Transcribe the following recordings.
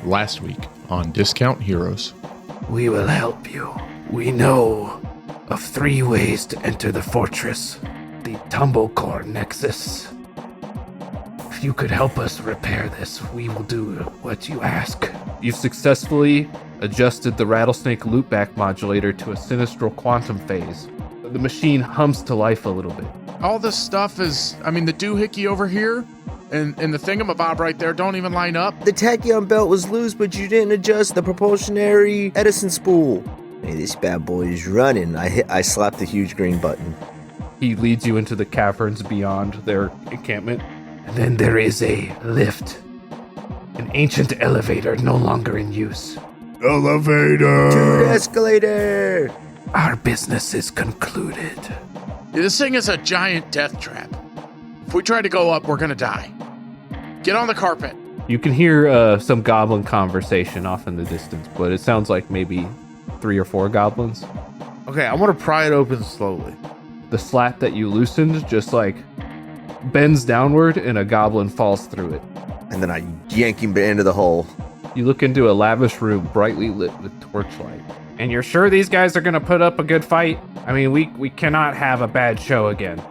last week on Discount Heroes. We will help you. We know of 3 ways to enter the fortress. The Tumblecore Nexus. If you could help us repair this, we will do what you ask. You've successfully adjusted the rattlesnake loopback modulator to a sinistral quantum phase. The machine hums to life a little bit. All this stuff is, the doohickey over here and the thingamabob right there don't even line up. The tachyon belt was loose, but you didn't adjust the propulsionary Edison spool. Hey, this bad boy is running. I slapped the huge green button. He leads you into the caverns beyond their encampment. And then there is a lift. An ancient elevator no longer in use. Elevator! Dude, escalator! Our business is concluded. This thing is a giant death trap. If we try to go up, we're gonna die. Get on the carpet. You can hear some goblin conversation off in the distance, but it sounds like maybe 3 or 4 goblins. Okay, I want to pry it open slowly. The slat that you loosened just like bends downward and a goblin falls through it. And then I yank him into the hole. You look into a lavish room brightly lit with torchlight. And you're sure these guys are gonna put up a good fight? We cannot have a bad show again.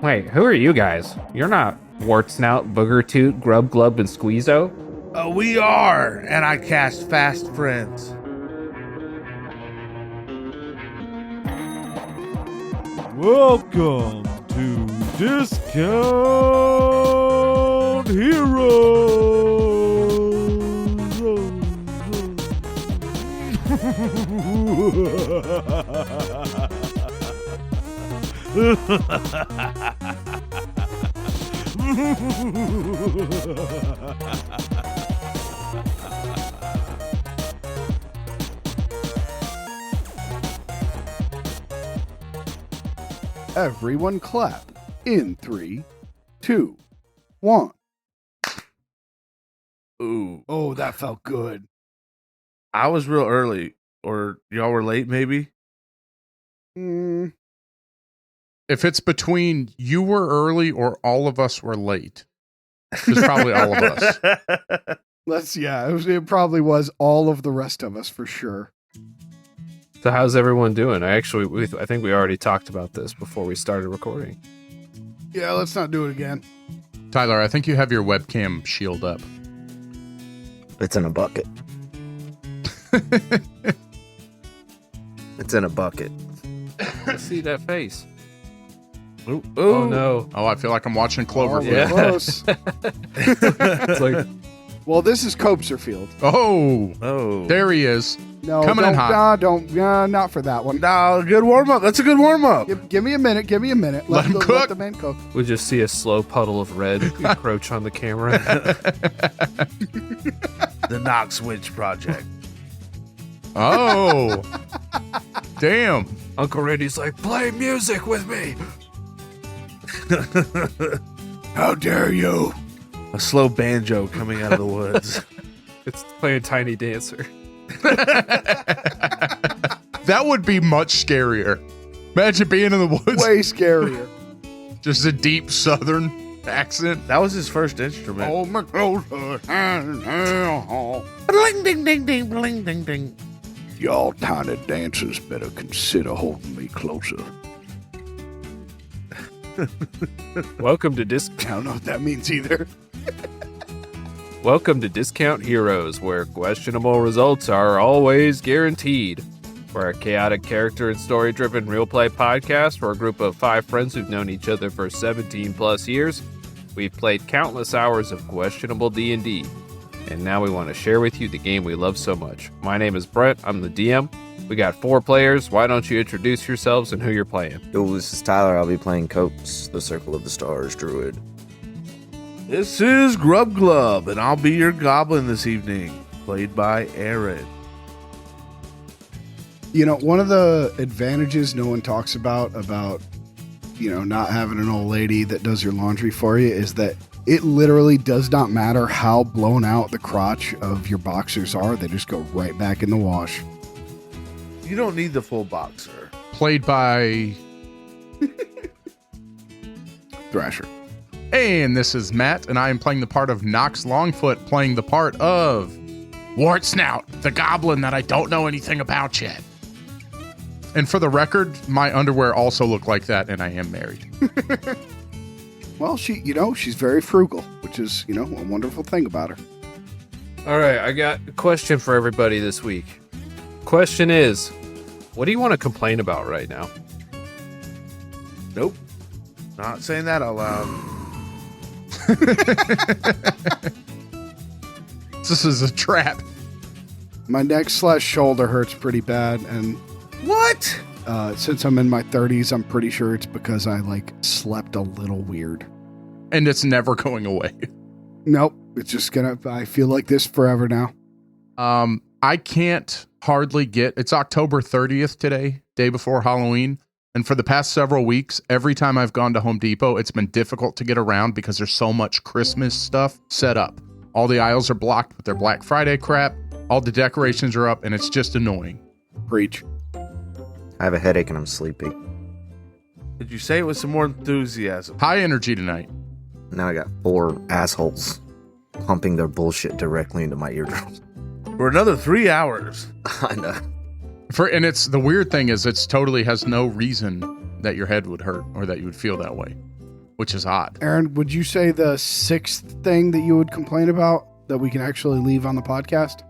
Wait, who are you guys? You're not Wartsnout, Boogertoot, Grub Glub, and Squeezo? We are, and I cast Fast Friends. Welcome to Discount Everyone clap in 3, 2, 1. Ooh. Oh, that felt good. I was real early, or y'all were late, maybe? If it's between you were early or all of us were late, it's probably all of us. It probably was all of the rest of us for sure. So how's everyone doing? I think we already talked about this before we started recording. Yeah, let's not do it again. Tyler, I think you have your webcam shield up. It's in a bucket. It's in a bucket. I see that face. Ooh. Oh no. Oh, I feel like I'm watching Cloverfield. Yeah. Close. It's like, Well, this is Copeserfield. Oh, there he is. No, Coming in hot. Not for that one. No, good warm-up. That's a good warm-up. Give me a minute. Let him cook. Let the man cook. we just see a slow puddle of red encroach on the camera. The Knox Witch Project. Oh, damn. Uncle Randy's like, play music with me. How dare you? A slow banjo coming out of the woods. It's playing Tiny Dancer. That would be much scarier. Imagine being in the woods. Way scarier. Just a deep southern accent. That was his first instrument. Oh, my God. Bling, ding, ding, ding, bling, ding, ding. Y'all tiny dancers better consider holding me closer. Welcome to I don't know what that means either. Welcome to Discount Heroes, where questionable results are always guaranteed. We're a chaotic character and story-driven real play podcast for a group of 5 friends who've known each other for 17 plus years. We've played countless hours of questionable D&D, and now we want to share with you the game we love so much. My name is Brent. I'm the DM. We got 4 players. Why don't you introduce yourselves and who you're playing? Yo, this is Tyler. I'll be playing Copes, the Circle of the Stars druid. This is Grub Glub, and I'll be your goblin this evening, played by Aaron. You know, one of the advantages no one talks about, not having an old lady that does your laundry for you is that it literally does not matter how blown out the crotch of your boxers are. They just go right back in the wash. You don't need the full boxer. Played by Thrasher. And this is Matt, and I am playing the part of Knox Longfoot, playing the part of Wart Snout, the goblin that I don't know anything about yet. And for the record, my underwear also look like that, and I am married. Well, she's very frugal, which is, a wonderful thing about her. All right, I got a question for everybody this week. Question is, what do you want to complain about right now? Nope. Not saying that out loud. This is a trap. My neck/shoulder hurts pretty bad, and What? since I'm in my 30s, I'm pretty sure it's because I slept a little weird. And it's never going away. Nope, it's just I feel like this forever now. I can't hardly it's October 30th today, day before Halloween. And for the past several weeks, every time I've gone to Home Depot, it's been difficult to get around because there's so much Christmas stuff set up. All the aisles are blocked with their Black Friday crap. All the decorations are up, and it's just annoying. Preach. I have a headache and I'm sleepy. Did you say it with some more enthusiasm? High energy tonight. Now I got 4 assholes pumping their bullshit directly into my eardrums. For another 3 hours. I know. And it's the weird thing is it's totally has no reason that your head would hurt or that you would feel that way, which is odd. Aaron, would you say the 6th thing that you would complain about that we can actually leave on the podcast?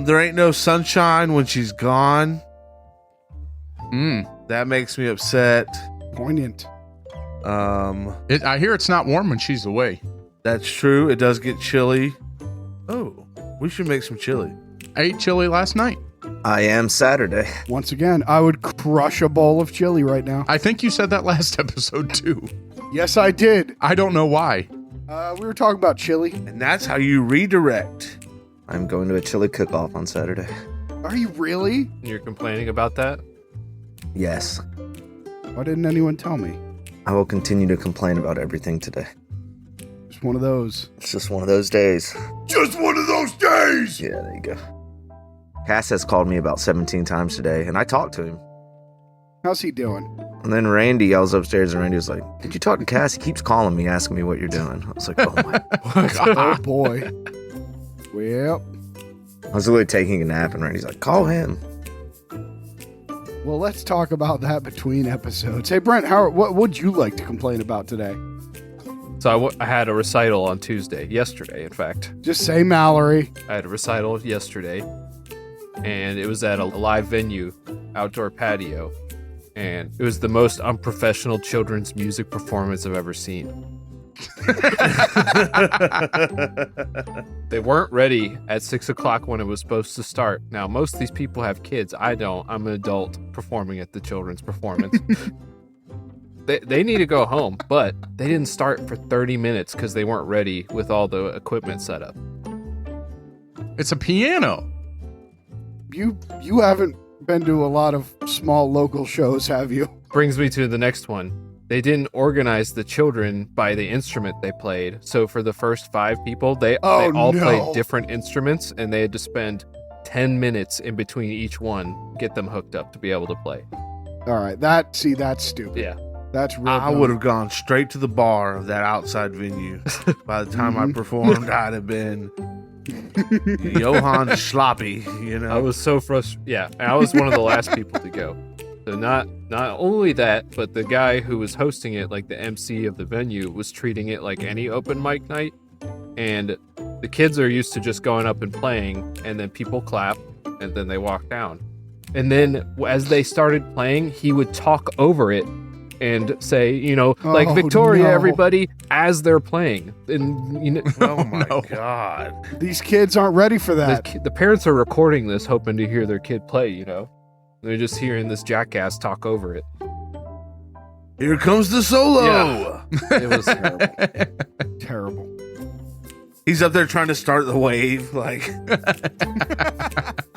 There ain't no sunshine when she's gone. That makes me upset. Poignant. I hear it's not warm when she's away. That's true. It does get chilly. Oh, we should make some chili. I ate chili last night. I am Saturday. Once again, I would crush a bowl of chili right now. I think you said that last episode too. Yes, I did. I don't know why. We were talking about chili. And that's how you redirect. I'm going to a chili cook-off on Saturday. Are you really? You're complaining about that? Yes. Why didn't anyone tell me? I will continue to complain about everything today. Just one of those. It's just one of those days. Just one of those days! Yeah, there you go. Cass has called me about 17 times today, and I talked to him. How's he doing? And then Randy, I was upstairs, and Randy was like, "Did you talk to Cass? He keeps calling me, asking me what you're doing." I was like, "Oh my Oh boy. Well, I was literally taking a nap, and Randy's like, "Call him." well, let's talk about that between episodes. Hey, Brent, what would you like to complain about today? So I had a recital on yesterday, in fact. Just say Mallory. I had a recital yesterday, and it was at a live venue, outdoor patio, and it was the most unprofessional children's music performance I've ever seen. They weren't ready at 6 o'clock when it was supposed to start. Now, most of these people have kids. I don't. I'm an adult performing at the children's performance. They need to go home, but they didn't start for 30 minutes because they weren't ready with all the equipment set up. It's a piano. You haven't been to a lot of small local shows, have you? Brings me to the next one. They didn't organize the children by the instrument they played. So for the first 5 people, they all played different instruments, and they had to spend 10 minutes in between each one, get them hooked up to be able to play. All right, that's stupid. Yeah. That's real. I would have gone straight to the bar of that outside venue. By the time I performed, I'd have been Johann Sloppy, I was so frustrated. Yeah, I was one of the last people to go. So not only that, but the guy who was hosting it, like the MC of the venue, was treating it like any open mic night. And the kids are used to just going up and playing, and then people clap, and then they walk down. And then as they started playing, he would talk over it and say, like, Victoria, no. everybody, as they're playing. And oh my God. These kids aren't ready for that. the parents are recording this, hoping to hear their kid play, They're just hearing this jackass talk over it. Here comes the solo. Yeah. It was terrible. Terrible. He's up there trying to start the wave, like,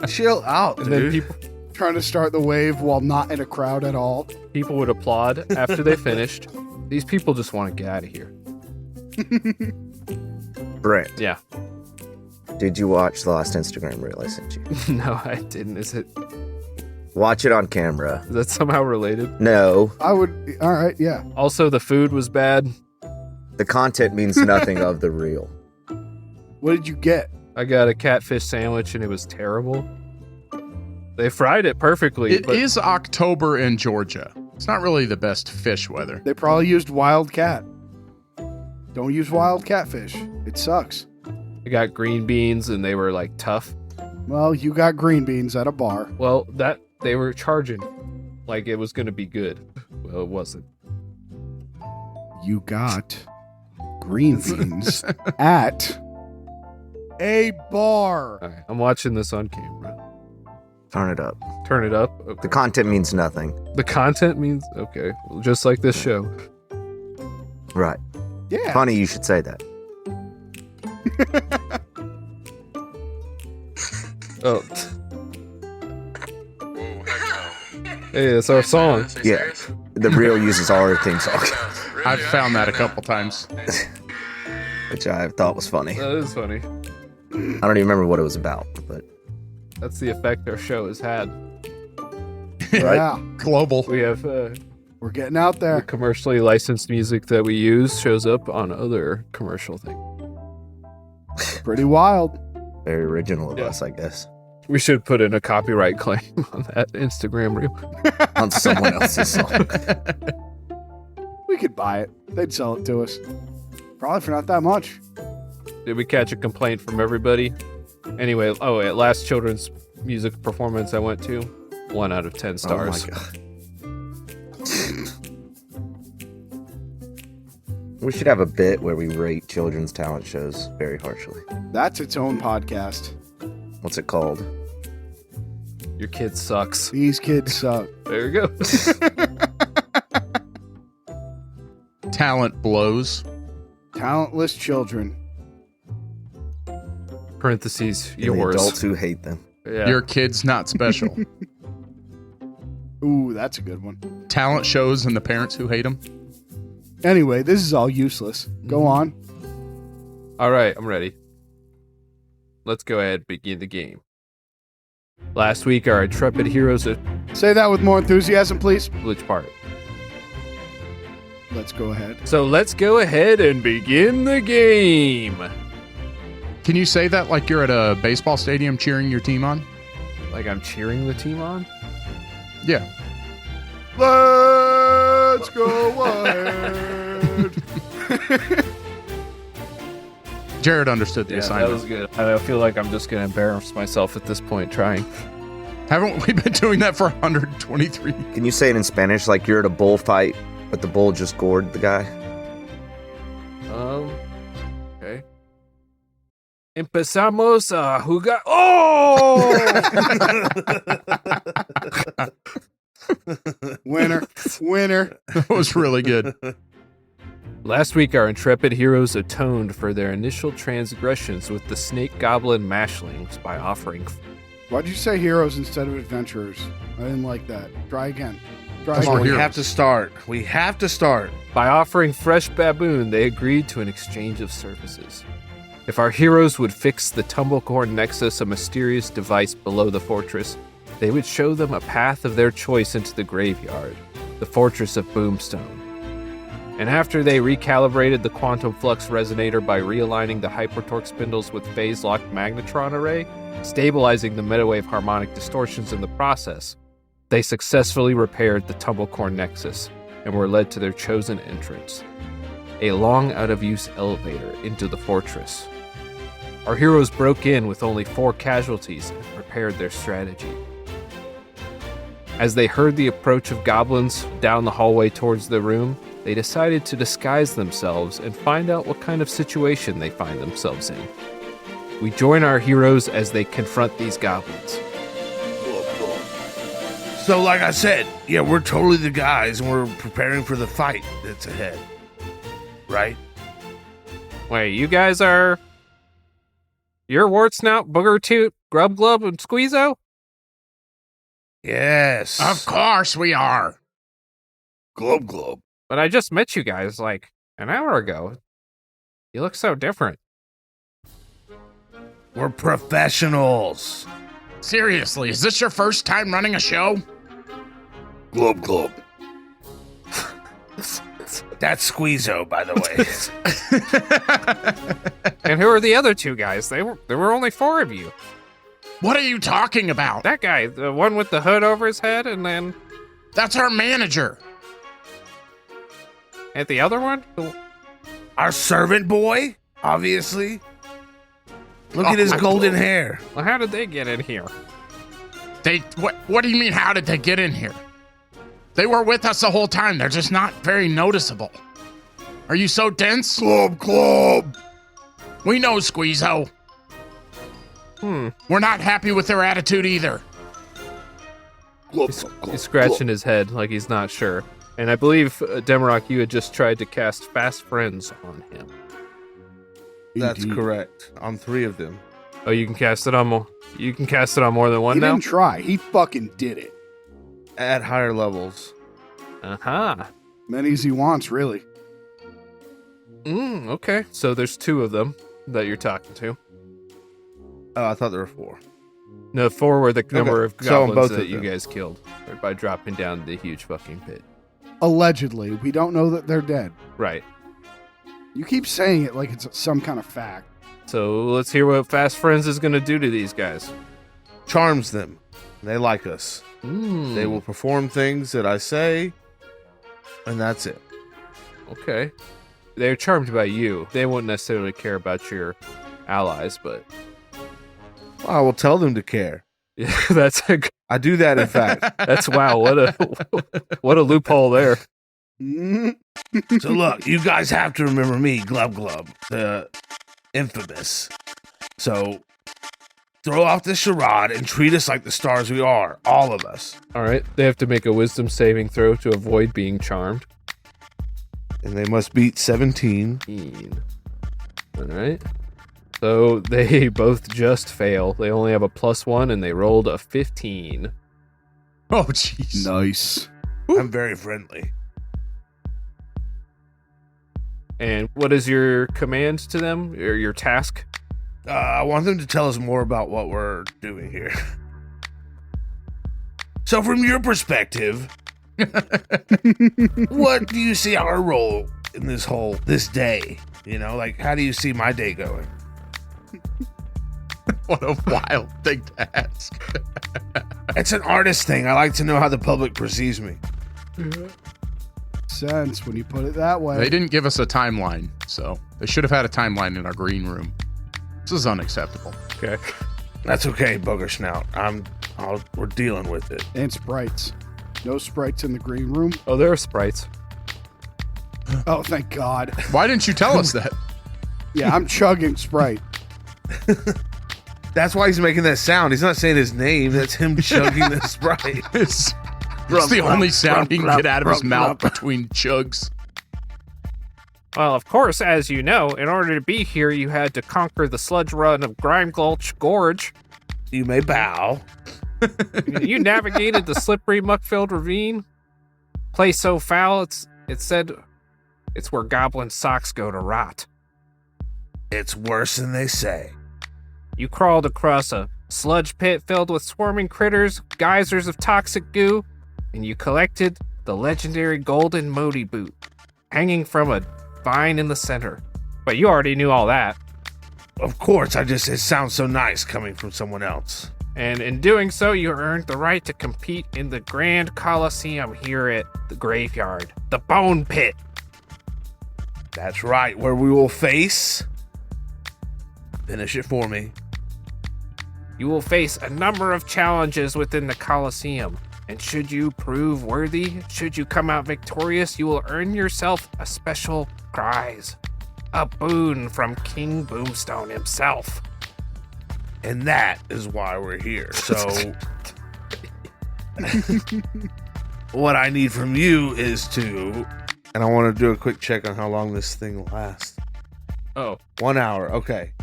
chill out, And dude. then people Trying to start the wave while not in a crowd at all. would applaud after they finished. These people just want to get out of here. Brent, Yeah. did you watch the last Instagram reel I sent you? No, I didn't. Is Watch it on camera. that somehow related? No, I would. All right, yeah. Also, the food was bad. the content means nothing of the reel. What did you get? I got a catfish sandwich and it was terrible. They fried it perfectly. It is October in Georgia. It's not really the best fish weather. They probably used wild cat. Don't use wild catfish. It sucks. I got green beans and they were like tough. Well, you got green beans at a bar. Well, that they were charging like it was going to be good. Well, it wasn't. You got green beans at a bar. All right, I'm watching this on camera. Turn it up. Turn it up. Okay. The content means nothing. The content means okay, well, just like this show. Right. Yeah. Funny you should say that. Oh. Hey, it's our song. Yeah. The real uses our theme song, I've found that a couple times. which I thought was funny. That is funny. I don't even remember what it was about, but That's the effect our show has had. Right? Yeah. Global. We have We're getting out the there. commercially licensed music that we use shows up on other commercial things. Pretty wild. very original of Yeah. us, I guess. We should put in a copyright claim on that Instagram reel. On someone else's song. We could buy it. They'd sell it to us. Probably for not that much. Did we catch a complaint from everybody? Anyway, at last children's music performance I went to, 1 out of 10 stars. Oh my god. We should have a bit where we rate children's talent shows very harshly. That's its own podcast. What's it called? Your kid sucks. These kids suck. There you go. Talent blows. Talentless children. Parentheses, And the yours. adults who hate them. Yeah. Your kid's not special. Ooh, that's a good one. Talent shows and the parents who hate them. Anyway, this is all useless. Go on. All right, I'm ready. Let's go ahead and begin the game. Last week, our intrepid heroes at Say that with more enthusiasm, please. which part? Let's go ahead. So let's go ahead and begin the game. Can you say that like you're at a baseball stadium cheering your team on? Like I'm cheering the team on? Yeah. Let's go ahead. Jared understood the Yeah, that assignment. was good. I feel like I'm just going to embarrass myself at this point trying. Haven't we been doing that for 123? Can you say it in Spanish like you're at a bullfight, but the bull just gored the guy? Okay. Empezamos a jugar. Oh! Winner. Winner. That was really good. Last week, our intrepid heroes atoned for their initial transgressions with the snake goblin mashlings by offering. Why'd you say heroes instead of adventurers? I didn't like that. Try again. Try Come again. on, We heroes. have to start. We have to start. By offering fresh baboon, they agreed to an exchange of services. If our heroes would fix the Tumblecorn Nexus, a mysterious device below the fortress, they would show them a path of their choice into the graveyard, the fortress of Boomstone. And after they recalibrated the quantum flux resonator by realigning the hypertorque spindles with phase-locked magnetron array, stabilizing the metawave harmonic distortions in the process, they successfully repaired the Tumblecorn Nexus and were led to their chosen entrance, a long out-of-use elevator into the fortress. Our heroes broke in with only 4 casualties and prepared their strategy. As they heard the approach of goblins down the hallway towards the room, they decided to disguise themselves and find out what kind of situation they find themselves in. We join our heroes as they confront these goblins. So, like I said, yeah, we're totally the guys, and we're preparing for the fight that's ahead. Right? Wait, you guys are... You're Wart Snout, Booger Toot, Grub Glub, and Squeezo? Yes. Of course we are. Globe globe. But I just met you guys, like, an hour ago. You look so different. We're professionals. Seriously, is this your first time running a show? Globe globe. That's Squeezo, by the way. And who are the other two guys? There were only 4 of you. What are you talking about? That guy, the one with the hood over his head, and then That's our manager. and the other one? Our servant boy, obviously. Look at his golden hair. Well, how did they get in here? What do you mean, how did they get in here? They were with us the whole time. They're just not very noticeable. Are you so dense? Club. We know, Squeezo. We're not happy with their attitude either. He's scratching his head like he's not sure. And I believe, Demarok, you had just tried to cast Fast Friends on him. That's Indeed. correct. On 3 of them. Oh, you can cast it on more. You can cast it on more than one He now. didn't try. He fucking did it. At higher levels. Many as he wants, really. Okay. So there's 2 of them that you're talking to. Oh, I thought there were 4. No, 4 were the number of So on goblins both that of you them. guys killed by dropping down the huge fucking pit. Allegedly. We don't know that they're dead. Right. You keep saying it like it's some kind of fact. So let's hear what Fast Friends is going to do to these guys. Charms them. They like us. They will perform things that I say, and that's it. Okay. They're charmed by you. They won't necessarily care about your allies, but I will tell them to care. that's a I do that, in fact. that's wow. What a loophole there. So look, you guys have to remember me, Glub Glub, the infamous. So throw off the charade and treat us like the stars we are, all of us. All right. They have to make a wisdom saving throw to avoid being charmed. And they must beat 17. All right. So they both just fail. They only have a +1 and they rolled a 15. Oh, jeez. Nice. I'm very friendly. And what is your command to them, or your task? I want them to tell us more about what we're doing here. So from your perspective, what do you see our role in this day? You know, like, how do you see my day going? What a wild thing to ask. It's an artist thing. I like to know how the public perceives me. Sense when you put it that way. They didn't give us a timeline, so they should have had a timeline in our green room. This is unacceptable. Okay. That's okay, Booger Snout. We're dealing with it. And sprites. No sprites in the green room. Oh, there are sprites. Oh, thank God. Why didn't you tell us that? Yeah, I'm chugging Sprite. That's why he's making that sound. He's not saying his name. That's him chugging the Sprite. It's the only sound he can get out of his mouth between chugs. Well, of course, as you know, in order to be here, you had to conquer the sludge run of Grime Gulch Gorge. You may bow. You navigated the slippery, muck-filled ravine. Place so foul, it said it's where goblin socks go to rot. It's worse than they say. You crawled across a sludge pit filled with swarming critters, geysers of toxic goo, and you collected the legendary golden Modi boot, hanging from a vine in the center. But you already knew all that. Of course, it sounds so nice coming from someone else. And in doing so, you earned the right to compete in the Grand Coliseum here at the graveyard, the Bone Pit. That's right, where we will face... Finish it for me. You will face a number of challenges within the Coliseum, and should you prove worthy, should you come out victorious, you will earn yourself a special prize, a boon from King Boomstone himself. And that is why we're here. So, what I need from you is to... And I want to do a quick check on how long this thing will last. Oh. 1 hour, okay.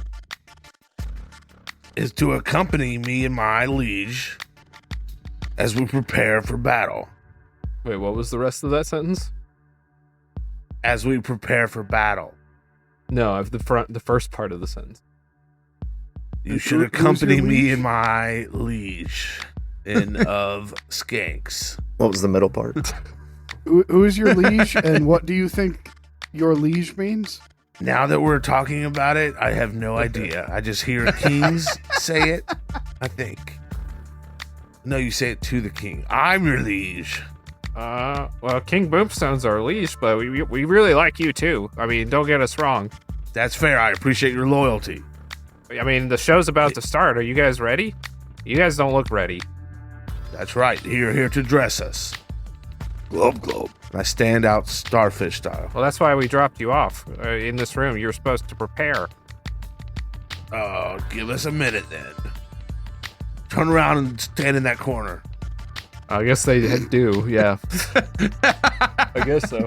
Is to accompany me and my liege as we prepare for battle. Wait, what was the rest of that sentence? As we prepare for battle. No, I've the first part of the sentence. You should accompany me and my liege of skanks. What was the middle part? Who is your liege, and what do you think your liege means? Now that we're talking about it, I have no idea. I just hear kings say it, I think. No, you say it to the king. I'm your liege. Well, King Boomstone's our liege, but we really like you too. I mean, don't get us wrong. That's fair. I appreciate your loyalty. I mean, the show's about to start. Are you guys ready? You guys don't look ready. That's right. You're here to dress us. Glub, glub. I stand out starfish style. Well, that's why we dropped you off in this room. You were supposed to prepare. Give us a minute then. Turn around and stand in that corner. I guess they do, yeah. I guess so.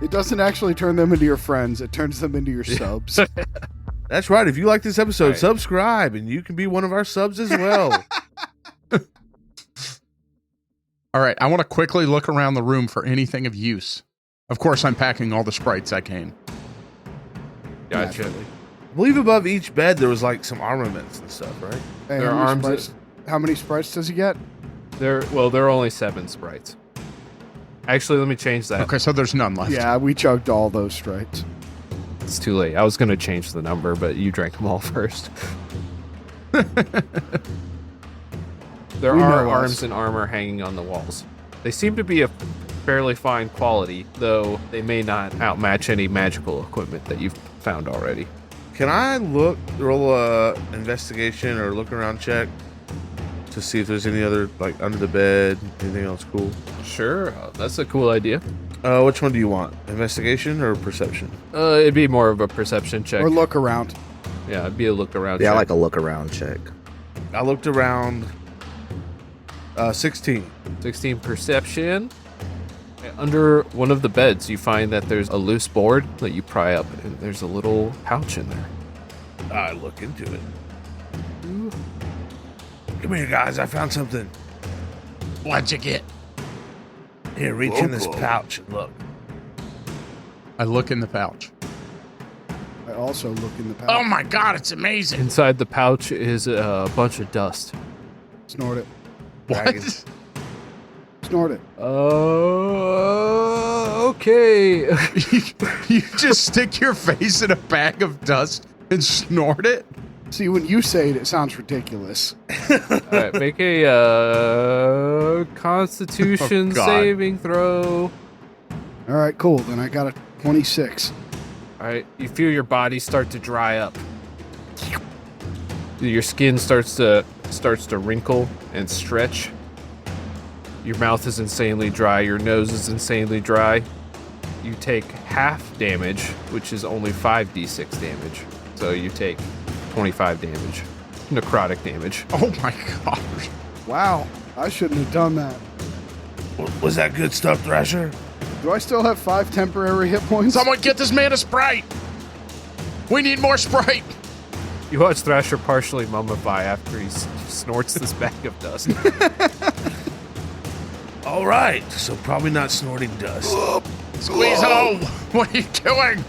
It doesn't actually turn them into your friends. It turns them into your subs. That's right. If you like this episode, Right. subscribe, and you can be one of our subs as well. All right, I want to quickly look around the room for anything of use. Of course, I'm packing all the sprites I can. Gotcha. I believe above each bed there was like some armaments and stuff, right? Hey, Their arms. How many sprites does he get? There are only 7 sprites. Actually, let me change that. Okay, so there's none left. Yeah, we chugged all those sprites. It's too late. I was going to change the number, but you drank them all first. There We are know arms us. and armor hanging on the walls. They seem to be of fairly fine quality, though they may not outmatch any magical equipment that you've found already. Can I roll a investigation or look around check to see if there's any other, like, under the bed, anything else cool? Sure, that's a cool idea. Which one do you want? Investigation or perception? It'd be more of a perception check. Or look around. Yeah, it'd be a look around Yeah, I check. like a look around check. I looked around. 16. 16 perception. Under one of the beds, you find that there's a loose board that you pry up, and there's a little pouch in there. I look into it. Come here, guys. I found something. What'd you get? Here, reach in this pouch and look. I look in the pouch. I also look in the pouch. Oh my god, it's amazing. Inside the pouch is a bunch of dust. Snort it. What? Snort it. Okay. You just stick your face in a bag of dust and snort it? See, when you say it, it sounds ridiculous. All right, make a Constitution Oh, God. saving throw. All right, cool. Then I got a 26. All right, you feel your body start to dry up. Your skin starts to wrinkle and stretch. Your mouth is insanely dry. Your nose is insanely dry. You take half damage, which is only 5d6 damage. So you take 25 damage, necrotic damage. Oh my gosh. Wow, I shouldn't have done that. Was that good stuff, Thrasher? Do I still have 5 temporary hit points? Someone get this man a Sprite. We need more Sprite. You watch Thrasher partially mummify after he snorts this bag of dust. All right, so probably not snorting dust. Squeeze home. What are you doing?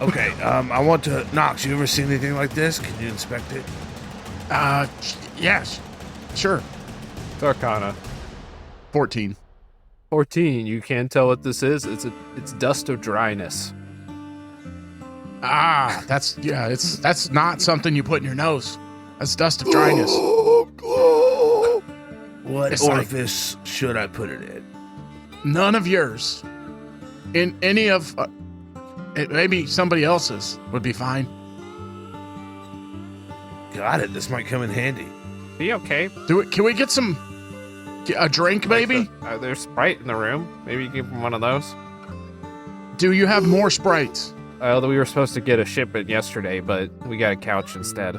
Okay, I want to... Nox, you ever seen anything like this? Can you inspect it? Yes. Sure. It's Arcana. 14. 14. You can't tell what this is. It's dust of dryness. That's not something you put in your nose. That's dust of dryness. What It's like- orifice should I put it in? None of yours. In any of maybe somebody else's would be fine. Got it. This might come in handy. Be okay. Can we get a drink, maybe? There's Sprite in the room. Maybe you give him one of those. Do you have more Sprites? We were supposed to get a shipment yesterday, but we got a couch instead.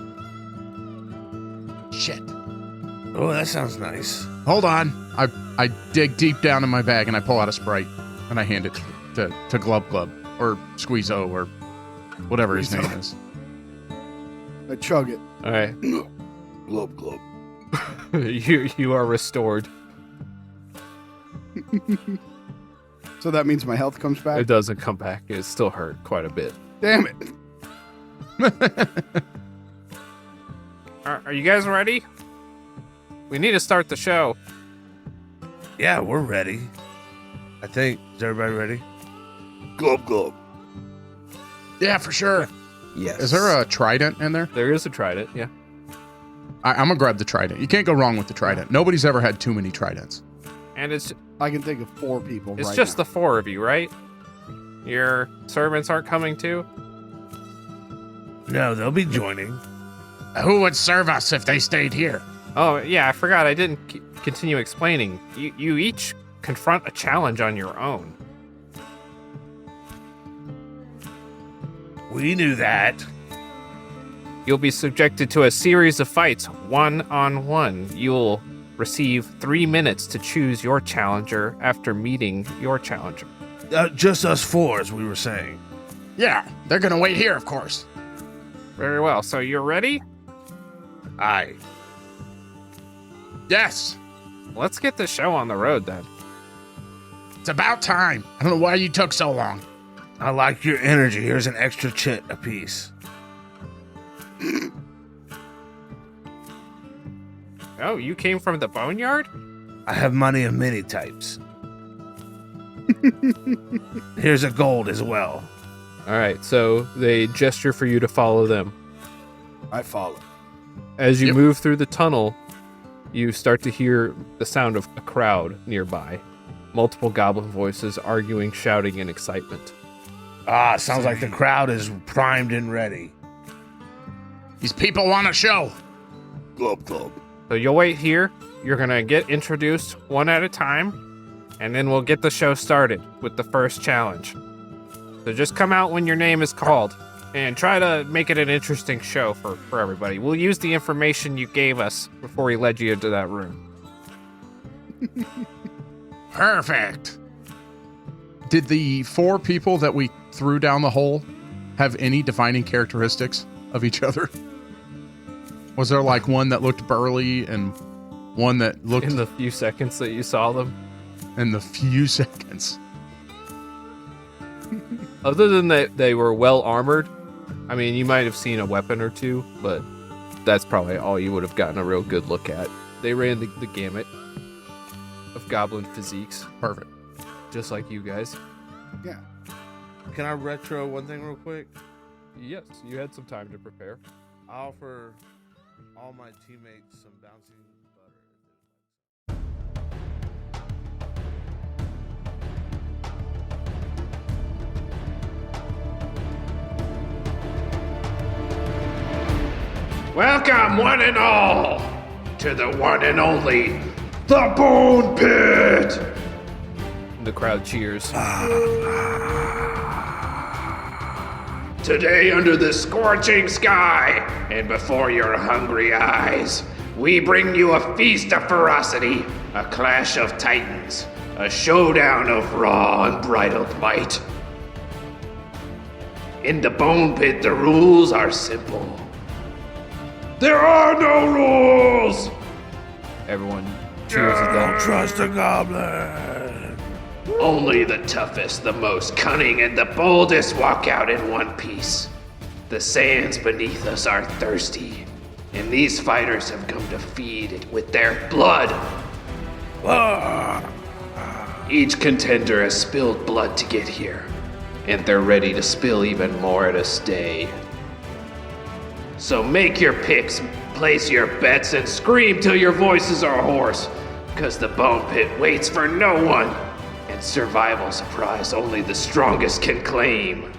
Shit. Oh, that sounds nice. Hold on. I dig deep down in my bag and I pull out a Sprite and I hand it to Glub Glub or Squeezo or whatever his name is. I chug it. All right. Glub, glub. you are restored. So that means my health comes back? It doesn't come back. It still hurt quite a bit. Damn it. Are you guys ready? We need to start the show. Yeah, we're ready. I think. Is everybody ready? Glub glub. Yeah, for sure. Yes. Is there a trident in there? There is a trident, yeah. I'm gonna grab the trident. You can't go wrong with the trident. Nobody's ever had too many tridents. And it's I can think of 4 people. it's right just now. the 4 of you, right? Your servants aren't coming too? No, they'll be joining. Who would serve us if they stayed here? Oh, yeah, I forgot. I didn't continue explaining. You each confront a challenge on your own. We knew that. You'll be subjected to a series of fights, 1-on-1. You'll receive 3 minutes to choose your challenger after meeting your challenger. Just us 4, as we were saying. Yeah, they're gonna wait here, of course. Very well. So you're ready? Aye. Yes, Let's get the show on the road then. it's about time. I don't know why you took so long. I like your energy. Here's an extra chit apiece. Oh, you came from the boneyard? I have money of many types. Here's a gold as well. All right, so they gesture for you to follow them. I follow. As you Yep. move through the tunnel, you start to hear the sound of a crowd nearby. Multiple goblin voices arguing, shouting in excitement. Ah, sounds like the crowd is primed and ready. These people want a show. Glub glub. So you'll wait here. You're going to get introduced one at a time, and then we'll get the show started with the first challenge. So just come out when your name is called, and try to make it an interesting show for everybody. We'll use the information you gave us before we led you into that room. Perfect. Did the 4 people that we threw down the hole have any defining characteristics of each other? Was there like one that looked burly and one that looked In the few seconds that you saw them. in the few seconds? Other than that, they were well armored. I mean, you might have seen a weapon or two, but that's probably all you would have gotten a real good look at. They ran the gamut of goblin physiques, Perfect. just like you guys. Yeah. Can I retro one thing real quick? Yes, you had some time to prepare. I offer all my teammates some bouncing butter. Welcome, one and all, to the one and only, the Bone Pit! The crowd cheers. Today, under the scorching sky and before your hungry eyes, we bring you a feast of ferocity, a clash of titans, a showdown of raw, unbridled might. In the Bone Pit, the rules are simple. There are no rules! Everyone cheers at Don't that. trust a goblin. Only the toughest, the most cunning, and the boldest walk out in one piece. The sands beneath us are thirsty, and these fighters have come to feed it with their blood. Each contender has spilled blood to get here, and they're ready to spill even more at a stay. So make your picks, place your bets, and scream till your voices are hoarse, cause the Bone Pit waits for no one, and survival's a prize only the strongest can claim.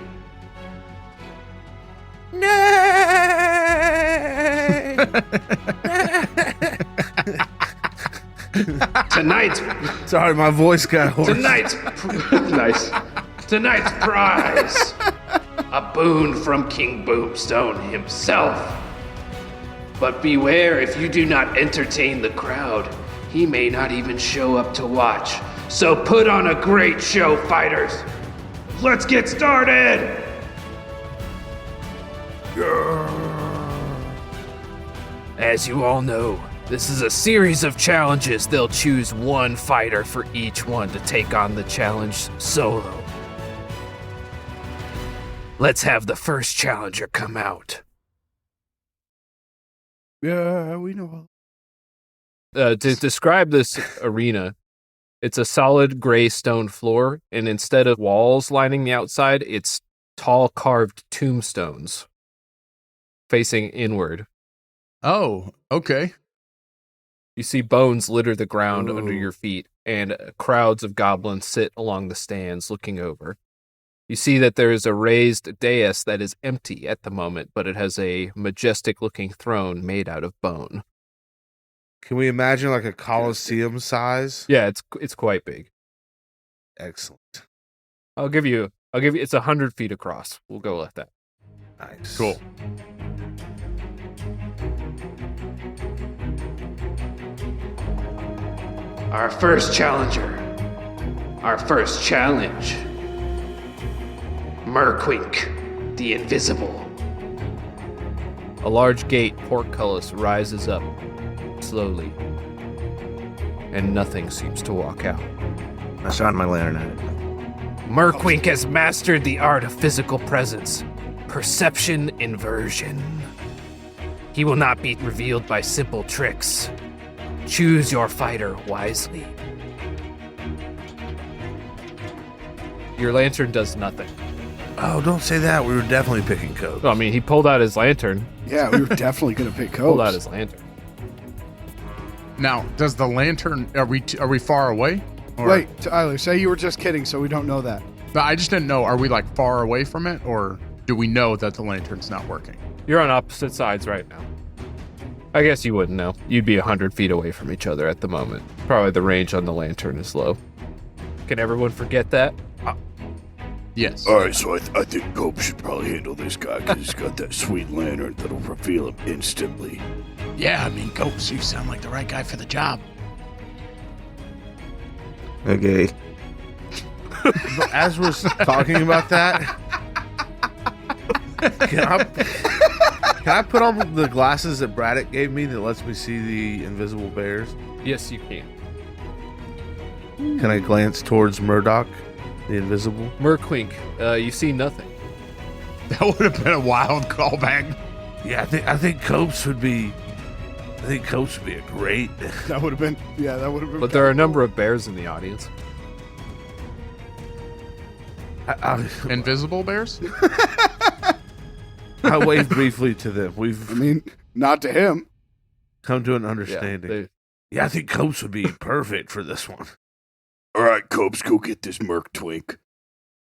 Tonight's Sorry, my voice got hoarse. Nice. Tonight's prize, a boon from King Boomstone himself. But beware, if you do not entertain the crowd, he may not even show up to watch. So put on a great show, fighters. Let's get started. As you all know, this is a series of challenges. They'll choose one fighter for each one to take on the challenge solo. Let's have the first challenger come out. Yeah, we know. To describe this arena, It's a solid gray stone floor, and instead of walls lining the outside, it's tall carved tombstones facing inward. Oh, okay. You see bones litter the ground under Ooh. your feet, and crowds of goblins sit along the stands looking over. You see that there is a raised dais that is empty at the moment, but it has a majestic-looking throne made out of bone. Can we imagine like a coliseum size? Yeah, it's quite big. Excellent. I'll give you. It's 100 feet across. We'll go with that. Nice. Cool. Our first challenger. Our first challenge. Merquink, the Invisible. A large gate, portcullis, rises up slowly, and nothing seems to walk out. I shot my lantern at it. Merquink has mastered the art of physical presence, perception inversion. He will not be revealed by simple tricks. Choose your fighter wisely. Your lantern does nothing. Oh, don't say that. We were definitely picking code. Well, I mean, he pulled out his lantern. Yeah, we were definitely going to pick Pulled out Copes. his lantern. Now, does the lantern? Are we far away? Or- Wait, Tyler, say you were just kidding, so we don't know that. No, I just didn't know. Are we like far away from it, or do we know that the lantern's not working? You're on opposite sides right now. I guess you wouldn't know. You'd be 100 feet away from each other at the moment. Probably the range on the lantern is low. Can everyone forget that? Yes. All right, so I think Cope should probably handle this guy because he's got that sweet lantern that'll reveal him instantly. Yeah, I mean, Copes, you sound like the right guy for the job. Okay. But as we're talking about that, can I put on the glasses that Braddock gave me that lets me see the invisible bears? Yes, you can. Can I glance towards Murdoch, the invisible? Merquink, you see nothing. That would have been a wild callback. Yeah, I think Copes would be. I think Copes would be a great. That would have been, that would have been. But there are a number of bears in the audience. Invisible bears? I waved briefly to them. I We've mean, not to him. come to an understanding. Yeah, I think Copes would be perfect for this one. All right, Copes, go get this Merc Twink.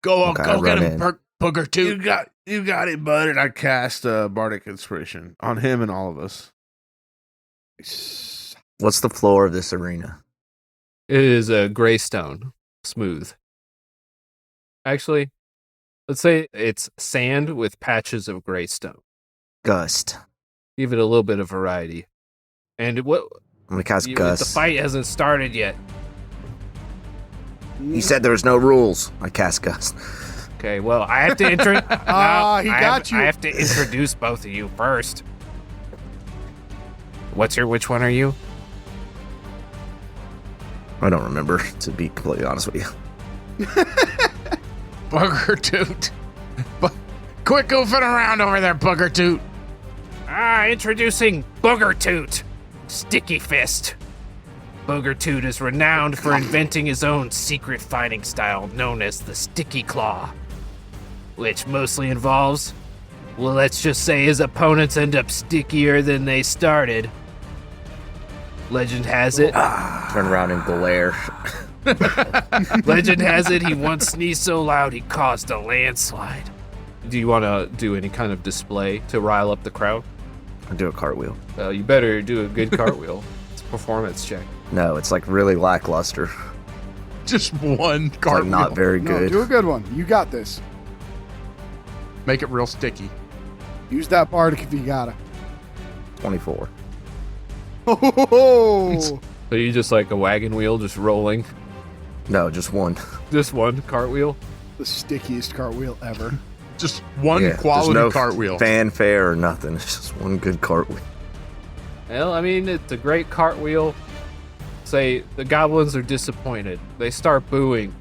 Go Okay, go get run him, in. booger You too. got it, bud. And I cast Bardic Inspiration on him and all of us. What's the floor of this arena? It is a gray stone, smooth. Actually, let's say it's sand with patches of gray stone. Gust. Give it a little bit of variety. And what? I'm gonna cast The Gust. fight hasn't started yet. You said there was no rules. I cast Gust. Okay, well, I have to he got you. I have to introduce both of you first. Which one are you? I don't remember, to be completely honest with you. Booger toot. Quit goofing around over there, booger toot. Introducing Booger Toot, Sticky Fist. Booger Toot is renowned for inventing his own secret fighting style known as the Sticky Claw, which mostly involves, well, let's just say his opponents end up stickier than they started. Legend has it. Turn around and glare. Legend has it he once sneezed so loud he caused a landslide. Do you want to do any kind of display to rile up the crowd? I do a cartwheel. You better do a good cartwheel. It's a performance check. No, it's like really lackluster. Just one It's like cartwheel. not very No, good. do a good one. You got this. Make it real sticky. Use that Bardic if you gotta. 24. Oh, So you just like a wagon wheel just rolling. No, just one. Just one cartwheel. the stickiest cartwheel ever. Just one Yeah, quality there's no cartwheel. fanfare or nothing. It's just one good cartwheel. Well, I mean, it's a great cartwheel. Say the goblins are disappointed. They start booing.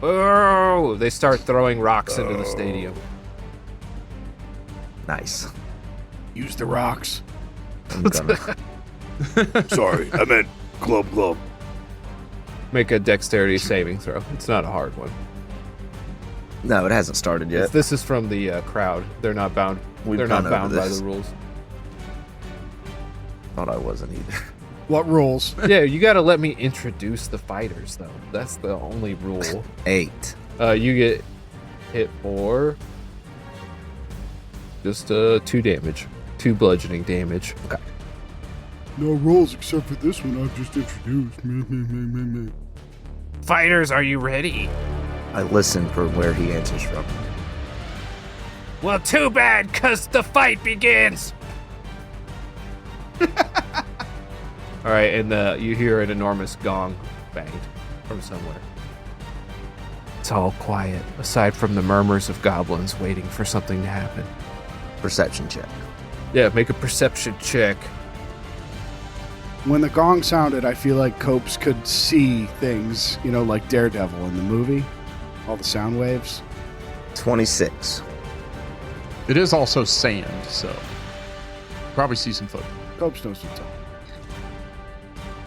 Oh! They start throwing rocks into the stadium. Nice. Use the rocks. I'm gonna. Sorry, I meant glub glub. Make a dexterity saving throw. It's not a hard one. No, it hasn't started yet. This is from the crowd. They're not bound. They're not bound by the rules. Thought I wasn't either. What rules? Yeah, you got to let me introduce the fighters, though. That's the only rule. 8. You get hit for just 2 damage. 2 bludgeoning damage. Okay. No rules except for this one I've just introduced. Fighters, are you ready? I listen for where he answers from. Well, too bad, because the fight begins. All right, and you hear an enormous gong banged from somewhere. It's all quiet, aside from the murmurs of goblins waiting for something to happen. Perception check. Yeah, make a perception check. When the gong sounded, I feel like Copes could see things, like Daredevil in the movie. All the sound waves. 26. It is also sand, so probably see some foot. Copes knows what's up.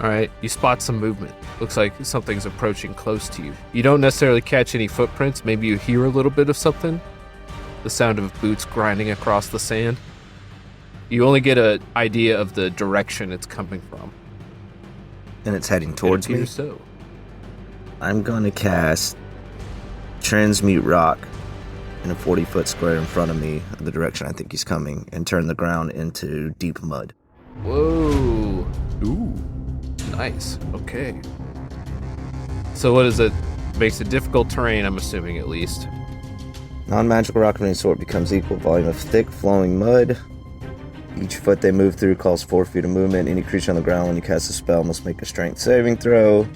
All right, you spot some movement. Looks like something's approaching close to you. You don't necessarily catch any footprints. Maybe you hear a little bit of something. The sound of boots grinding across the sand. You only get an idea of the direction it's coming from. And it's heading towards me. So. I'm going to cast Transmute Rock in a 40-foot square in front of me, the direction I think he's coming, and turn the ground into deep mud. Whoa. Ooh. Nice. Okay. So what is it? Makes it difficult terrain, I'm assuming, at least. Non-magical rock of any sort becomes equal volume of thick, flowing mud. Each foot they move through calls 4 feet of movement. Any creature on the ground when you cast a spell must make a strength saving throw.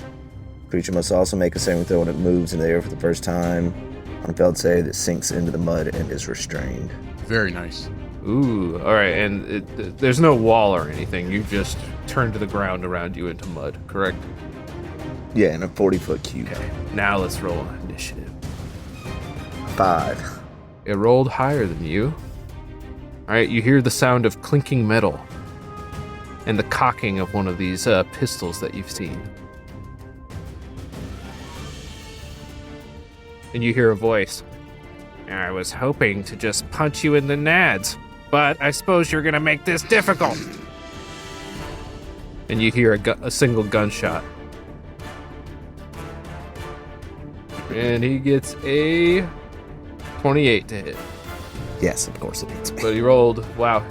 Creature must also make a saving throw when it moves in the air for the first time. On a failed save, it sinks into the mud and is restrained. Very nice. Ooh, all right, and there's no wall or anything. You just turned the ground around you into mud, correct? Yeah, in a 40-foot cube. Okay, now let's roll initiative. 5. It rolled higher than you. All right, you hear the sound of clinking metal and the cocking of one of these pistols that you've seen. And you hear a voice. I was hoping to just punch you in the nads, but I suppose you're going to make this difficult. And you hear a single gunshot. And he gets a 28 to hit. Yes, of course it hits me. But he rolled, wow.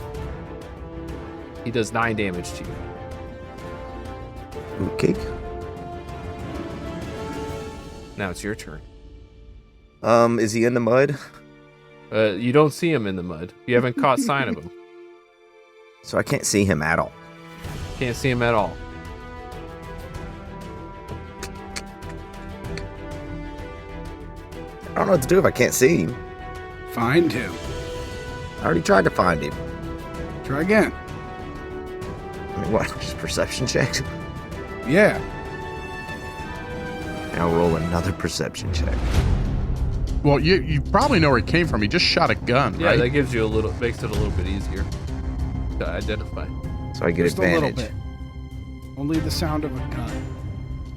He does 9 damage to you. Okay. Now it's your turn. Is he in the mud? You don't see him in the mud. You haven't caught sign of him. So I can't see him at all. Can't see him at all. I don't know what to do if I can't see him. Find him. I already tried to find him. Try again. I mean, what? Just perception checks? Yeah. Now roll another perception check. Well, you probably know where he came from. He just shot a gun, Yeah, right? that gives you makes it a little bit easier to identify. So I get Just advantage. a little bit. Only the sound of a gun.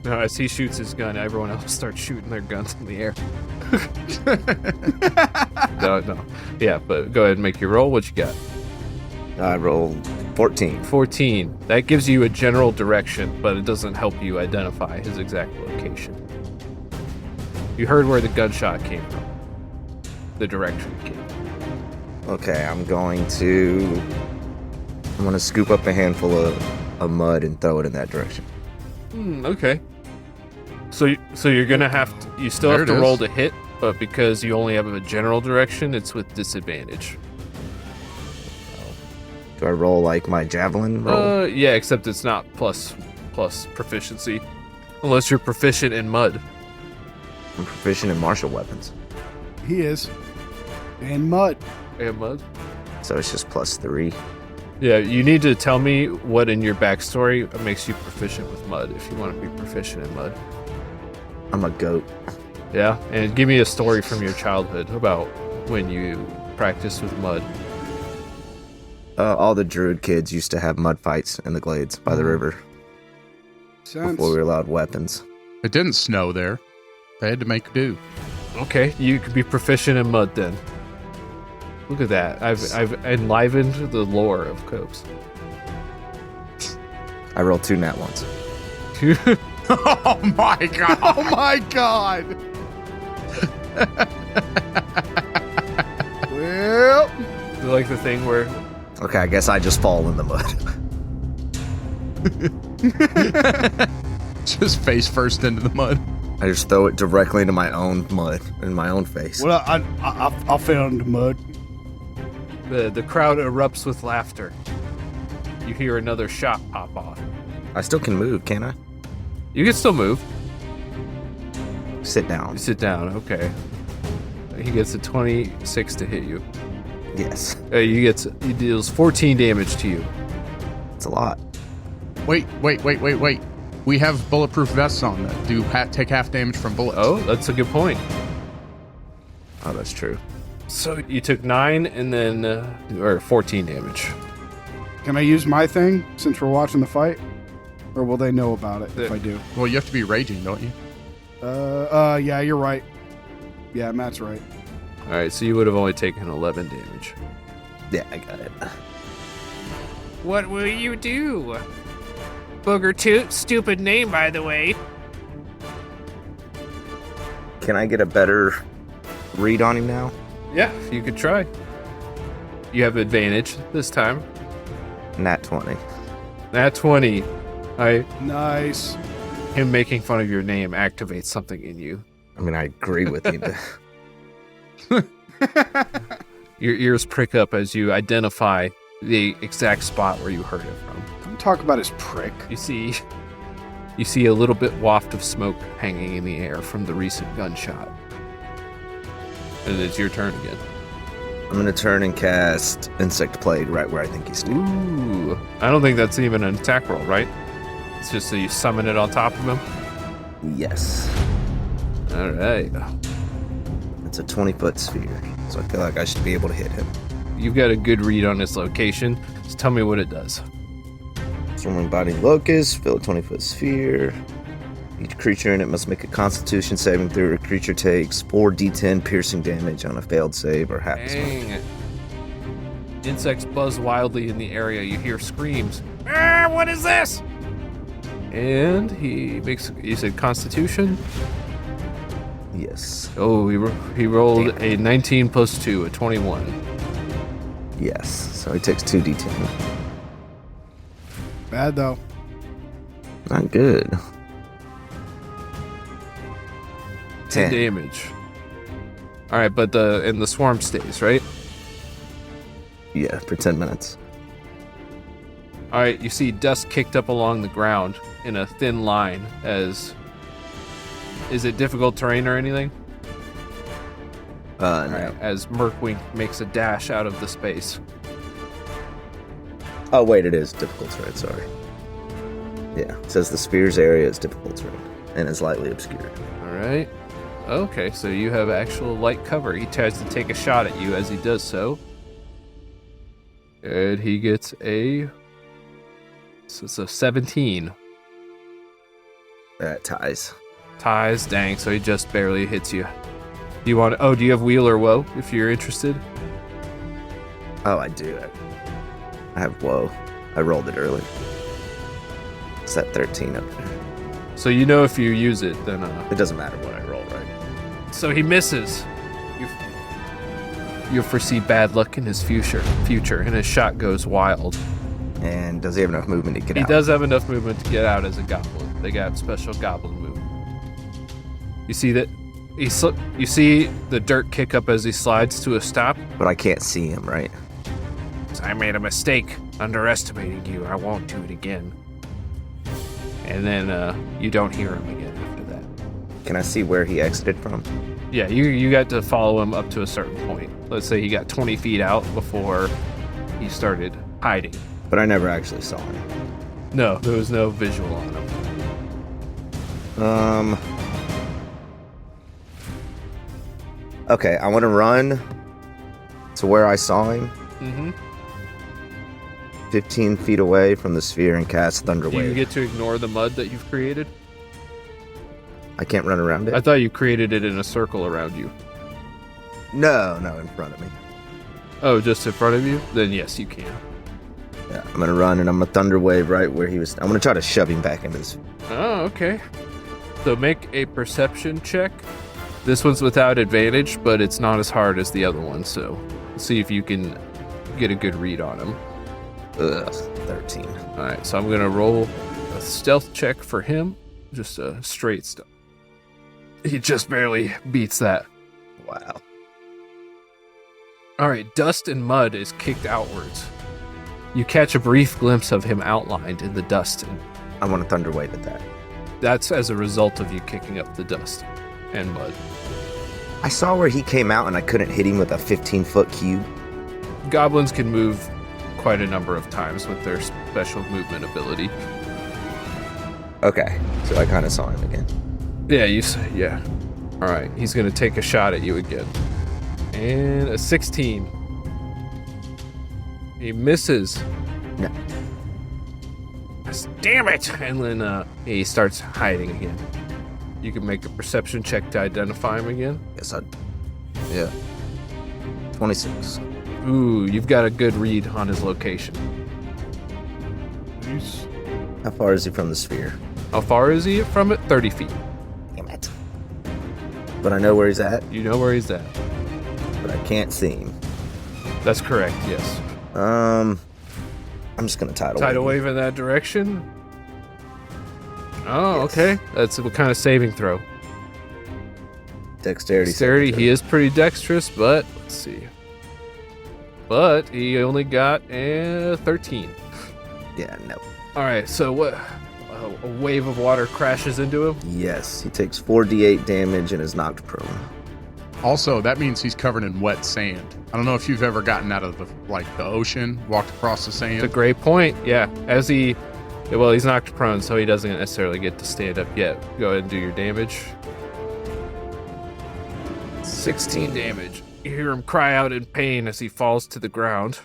No, as he shoots his gun, everyone else starts shooting their guns in the air. No. Yeah, but go ahead and make your roll. What you got? I rolled 14. 14. That gives you a general direction, but it doesn't help you identify his exact location. You heard where the gunshot came from. The direction it came from. Okay, I'm gonna scoop up a handful of mud and throw it in that direction. Okay. So you're gonna have to. You still There have it to is. roll to hit, but because you only have a general direction, it's with disadvantage. Do I roll like my javelin roll? Yeah, except it's not plus proficiency, unless you're proficient in mud. I'm proficient in martial weapons, He is. And mud. And mud. so it's just +3. Yeah, you need to tell me what in your backstory makes you proficient with mud if you want to be proficient in mud. I'm a goat. Yeah, and give me a story from your childhood about when you practiced with mud. All the druid kids used to have mud fights in the glades by the river Sense. before we were allowed weapons. It didn't snow there. They had to make do. Okay, you could be proficient in mud then. Look at that. I've enlivened the lore of Copes. I rolled 2 nat ones. Oh my god! Oh my god! Well, Like the thing where Okay, I guess I just fall in the mud. Just face first into the mud. I just throw it directly into my own mud in my own face. well, I fell in the mud. the crowd erupts with laughter. You hear another shot pop off. I still can move, can I? You can still move. Sit down. You sit down, okay. He gets a 26 to hit you. Yes. He deals 14 damage to you. It's a lot. Wait. We have bulletproof vests on that do take half damage from bullets. Oh, that's a good point. Oh, that's true. So you took 9 and then, or 14 damage. Can I use my thing since we're watching the fight? Or will they know about it if I do? Well, you have to be raging, don't you? Yeah, you're right. Yeah, Matt's right. All right, so you would have only taken 11 damage. Yeah, I got it. What will you do? Booger Toot, stupid name, by the way. Can I get a better read on him now? Yeah, you could try. You have advantage this time. Nat 20. Nat 20. Nice. Him making fun of your name activates something in you. I mean, I agree with you. Your ears prick up as you identify the exact spot where you heard it from. Don't talk about his prick. You see a little bit waft of smoke hanging in the air from the recent gunshot. And it's your turn again. I'm going to turn and cast Insect Plague right where I think he's standing. Ooh. I don't think that's even an attack roll, right? It's just that you summon it on top of him? Yes. All right. It's a 20-foot sphere, so I feel like I should be able to hit him. You've got a good read on its location. Just tell me what it does. Swarming Biting Locust, fill a 20-foot sphere. Each creature in it must make a Constitution saving throw. A creature takes 4d10 piercing damage on a failed save or half as much. Dang. Insects buzz wildly in the area. You hear screams. Ah, what is this? And he makes, you said Constitution? Yes. Oh, he rolled a 19 plus 2, a 21. Yes. So he takes 2d10. Bad though. Not good. 10 damage. All right, but the swarm stays, right? Yeah, for 10 minutes. All right, you see dust kicked up along the ground in a thin line as... Is it difficult terrain or anything? No. All right, as Merkwink makes a dash out of the space. Oh, wait, it is difficult terrain, sorry. Yeah, it says the sphere's area is difficult terrain and is lightly obscured. All right. Okay, so you have actual light cover. He tries to take a shot at you as he does so. And he gets a... So it's a 17. That ties. Ties, dang, so he just barely hits you. Do you want... Oh, do you have Wheel or Woe, if you're interested? Oh, I do. I have Woe. I rolled it earlier. It's that 13 up there. So you know if you use it, then... It doesn't matter what I roll, right? So he misses. You foresee bad luck in his future, and his shot goes wild. And does he have enough movement to get out? He does have enough movement to get out as a goblin. They got special goblin move. You see that? You see the dirt kick up as he slides to a stop? But I can't see him, right? I made a mistake underestimating you. I won't do it again. And then you don't hear him again after that. Can I see where he exited from? Yeah, you got to follow him up to a certain point. Let's say he got 20 feet out before he started hiding. But I never actually saw him. No, there was no visual on him. Okay, I want to run to where I saw him. Mm-hmm. 15 feet away from the sphere and cast Thunder Do you Wave. get to ignore the mud that you've created? I can't run around it? I thought you created it in a circle around you. No, in front of me. Oh, just in front of you? Then yes, you can. Yeah, I'm gonna run and I'm gonna thunder wave right where he was. I'm gonna try to shove him back into this. Oh, okay. So make a perception check. This one's without advantage, but it's not as hard as the other one, so see if you can get a good read on him. 13. Alright, so I'm gonna roll a stealth check for him. Just a straight stealth. He just barely beats that. Wow. Alright, dust and mud is kicked outwards. You catch a brief glimpse of him outlined in the dust, and I want to thunder wave at that. that's as a result of you kicking up the dust and mud. I saw where he came out and I couldn't hit him with a 15-foot cube. Goblins can move quite a number of times with their special movement ability. Okay, so I kind of saw him again. Yeah. Alright, he's gonna take a shot at you again. And a 16. He misses. No. Damn it! And then he starts hiding again. You can make a perception check to identify him again. Yeah. 26. Ooh, you've got a good read on his location. How far is he from the sphere? How far is he from it? 30 feet. Damn it. But I know where he's at, You know where he's at. but I can't see him. That's correct, yes. I'm just gonna tidal wave. Tidal wave in that direction. Oh, okay. That's what kind of saving throw? Dexterity. Dexterity, he is pretty dexterous, but let's see. But he only got 13. Yeah, no. All right, so what? A wave of water crashes into him. Yes, he takes 4d8 damage and is knocked prone. Also, that means he's covered in wet sand. I don't know if you've ever gotten out of the ocean, walked across the sand. It's a great point. Yeah, he's knocked prone, so he doesn't necessarily get to stand up yet. Go ahead and do your damage. 16 damage. You hear him cry out in pain as he falls to the ground.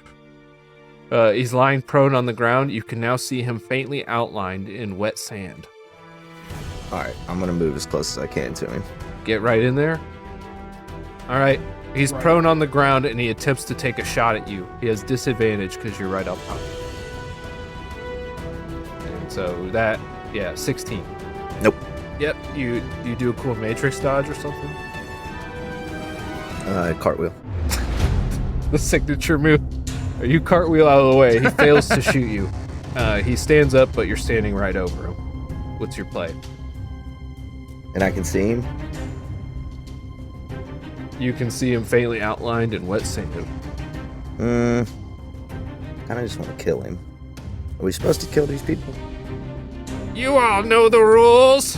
He's lying prone on the ground. You can now see him faintly outlined in wet sand. All right, I'm gonna move as close as I can to him. Get right in there. All right. He's prone on the ground and he attempts to take a shot at you. He has disadvantage because you're right up top. And so 16. Nope. Yep. You do a cool matrix dodge or something? Cartwheel. The signature move. You cartwheel out of the way. He fails to shoot you. He stands up, but you're standing right over him. What's your play? And I can see him? You can see him faintly outlined in wet sand. Kinda just want to kill him. Are we supposed to kill these people? You all know the rules.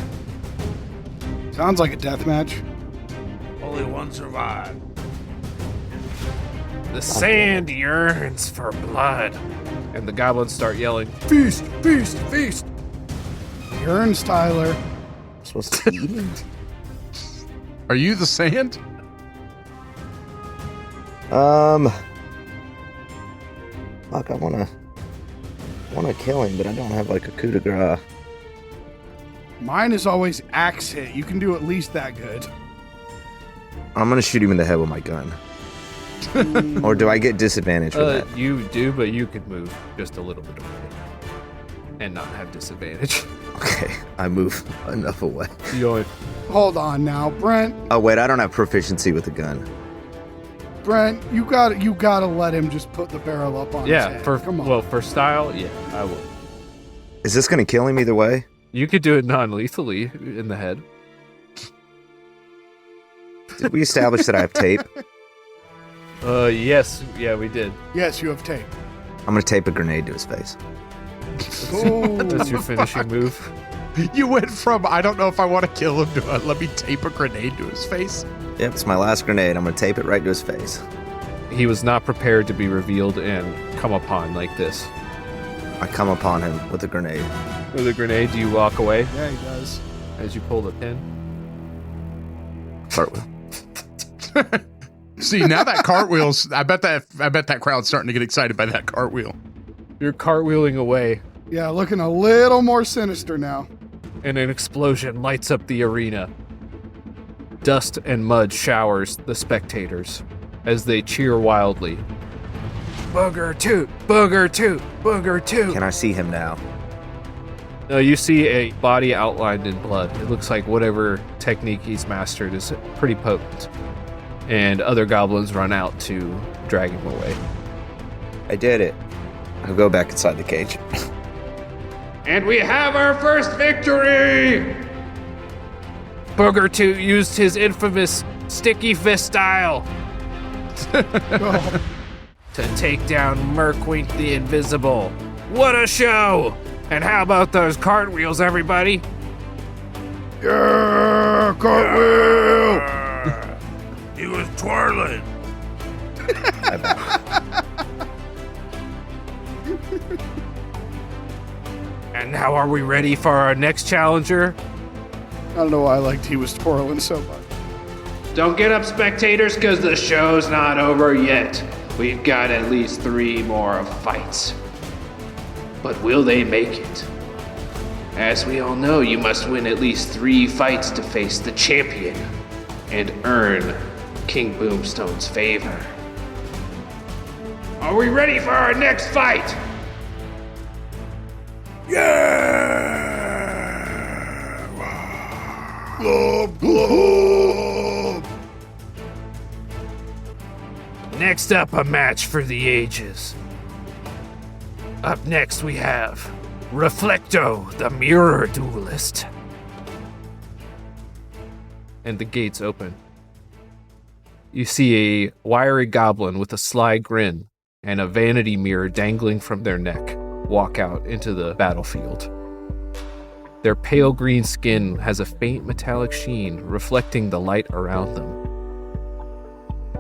Sounds like a death match. Only one survived. The sand yearns for blood. And the goblins start yelling, "Feast! Feast! Feast!" Yearns, Tyler. I'm supposed to eat him? Are you the sand? Fuck, I wanna kill him, but I don't have like a coup de grace. Mine is always axe hit. You can do at least that good. I'm gonna shoot him in the head with my gun. Or do I get disadvantage for that? You do, but you could move just a little bit away and not have disadvantage. Okay, I move enough away. You only Hold on now, Brent. Oh wait, I don't have proficiency with the gun. Brent, you gotta let him just put the barrel up on his head. Come on. For style, yeah, I will. Is this gonna kill him either way? You could do it non-lethally in the head. Did we establish that I have tape? Yes, yeah, we did. Yes, you have tape. I'm gonna tape a grenade to his face. That's your finishing move. You went from, I don't know if I want to kill him, to let me tape a grenade to his face. Yep, it's my last grenade. I'm gonna tape it right to his face. He was not prepared to be revealed and come upon like this. I come upon him with a grenade. With a grenade, do you walk away Yeah, he does. as you pull the pin? Cartwheel. See, now that cartwheel's, I bet that crowd's starting to get excited by that cartwheel. You're cartwheeling away. Yeah, looking a little more sinister now. and an explosion lights up the arena. Dust and mud showers the spectators as they cheer wildly. Booger toot, booger toot, booger toot. Can I see him now? No, you see a body outlined in blood. It looks like whatever technique he's mastered is pretty potent. And other goblins run out to drag him away. I did it. I'll go back inside the cage. And we have our first victory! Booger Toot used his infamous sticky fist style to take down Merkwink the Invisible. What a show! And how about those cartwheels, everybody? Yeah, cartwheel! He was twirling. And now are we ready for our next challenger? I don't know why I liked he was twirling so much. Don't get up, spectators, because the show's not over yet. We've got at least 3 more fights. But will they make it? As we all know, you must win at least 3 fights to face the champion and earn King Boomstone's favor. Are we ready for our next fight? Yeah! Glub, glub! Next up, a match for the ages. Up next, we have Reflecto, the Mirror Duelist. And the gates open. You see a wiry goblin with a sly grin and a vanity mirror dangling from their neck walk out into the battlefield. Their pale green skin has a faint metallic sheen reflecting the light around them.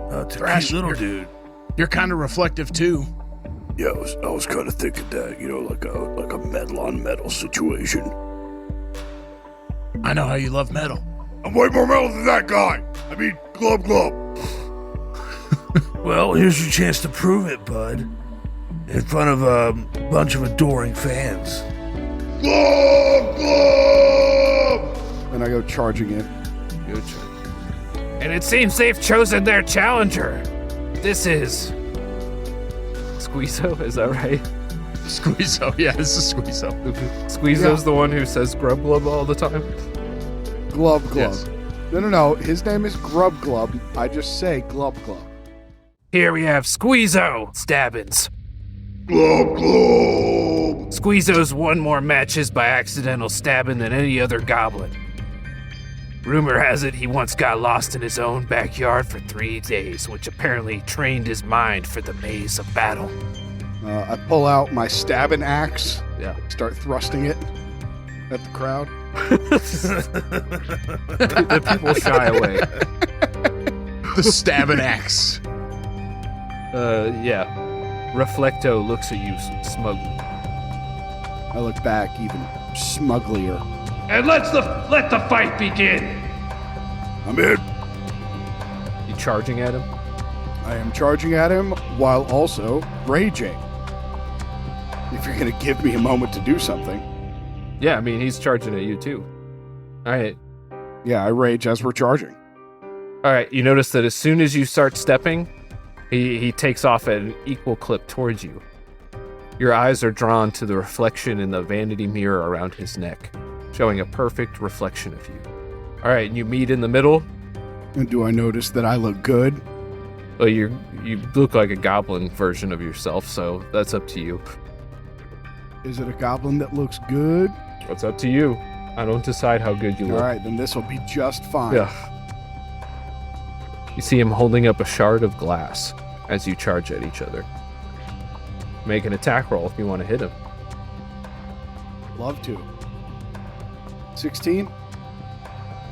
It's a Thrash, cute little dude. You're kind of reflective too. Yeah, I was kind of thinking that, like a metal on metal situation. I know how you love metal. I'm way more metal than that guy. I mean, glub, glub. Well, here's your chance to prove it, bud. In front of a bunch of adoring fans. Glub, glub! And I go charging in. Good job. And it seems they've chosen their challenger. This is... Squeezo, is that right? Squeezo, yeah, this is Squeezo. Squeezo's the one who says grub glub all the time? Glub Glub. Yes. No. His name is Grub Glub. I just say Glub Glub. Here we have Squeezo Stabbins. Glub, glub! Squeezo's won more matches by accidental stabbing than any other goblin. Rumor has it he once got lost in his own backyard for 3 days, which apparently trained his mind for the maze of battle. I pull out my stabbing axe. Yeah. Start thrusting it at the crowd. The people shy away. The stabbing axe. Yeah. Reflecto looks at you smugly. I look back even smugglier. And let the fight begin. I'm in. You charging at him? I am charging at him while also raging. If you're going to give me a moment to do something. Yeah, I mean, he's charging at you too. All right. Yeah, I rage as we're charging. All right, you notice that as soon as you start stepping, he takes off at an equal clip towards you. Your eyes are drawn to the reflection in the vanity mirror around his neck, showing a perfect reflection of you. All right, and you meet in the middle. And do I notice that I look good? Well, you look like a goblin version of yourself, so that's up to you. Is it a goblin that looks good? It's up to you. I don't decide how good you All look. right, then this will be just fine. Yeah. You see him holding up a shard of glass as you charge at each other. Make an attack roll if you want to hit him. Love to. 16?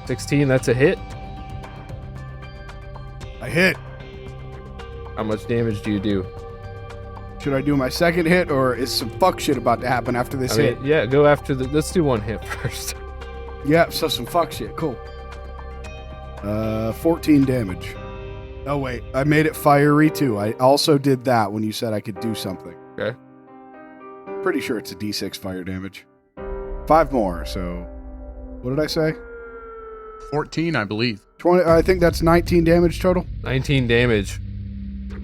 16, that's a hit. I hit. How much damage do you do? Should I do my second hit, or is some fuck shit about to happen after this I hit? mean, yeah, go after let's do one hit first. Yeah, so some fuck shit. Cool. 14 damage. Oh, wait. I made it fiery, too. I also did that when you said I could do something. Okay. Pretty sure it's a d6 fire damage. 5 more, so What did I say? 14, I believe. 20. I think that's 19 damage total. 19 damage.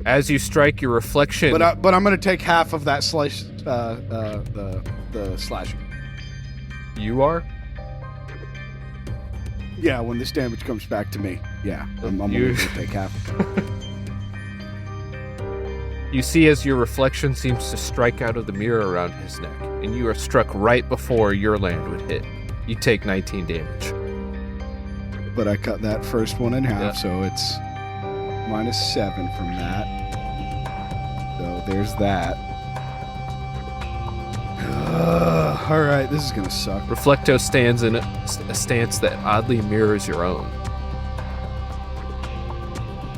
As you strike your reflection. But I'm going to take half of that slice. The slashing. You are? Yeah, when this damage comes back to me. Yeah, I'm going to take half. You see as your reflection seems to strike out of the mirror around his neck, and you are struck right before your land would hit. You take 19 damage. But I cut that first one in half, Yeah. so it's -7 from that. So there's that. All right, this is going to suck. Reflecto stands in a stance that oddly mirrors your own.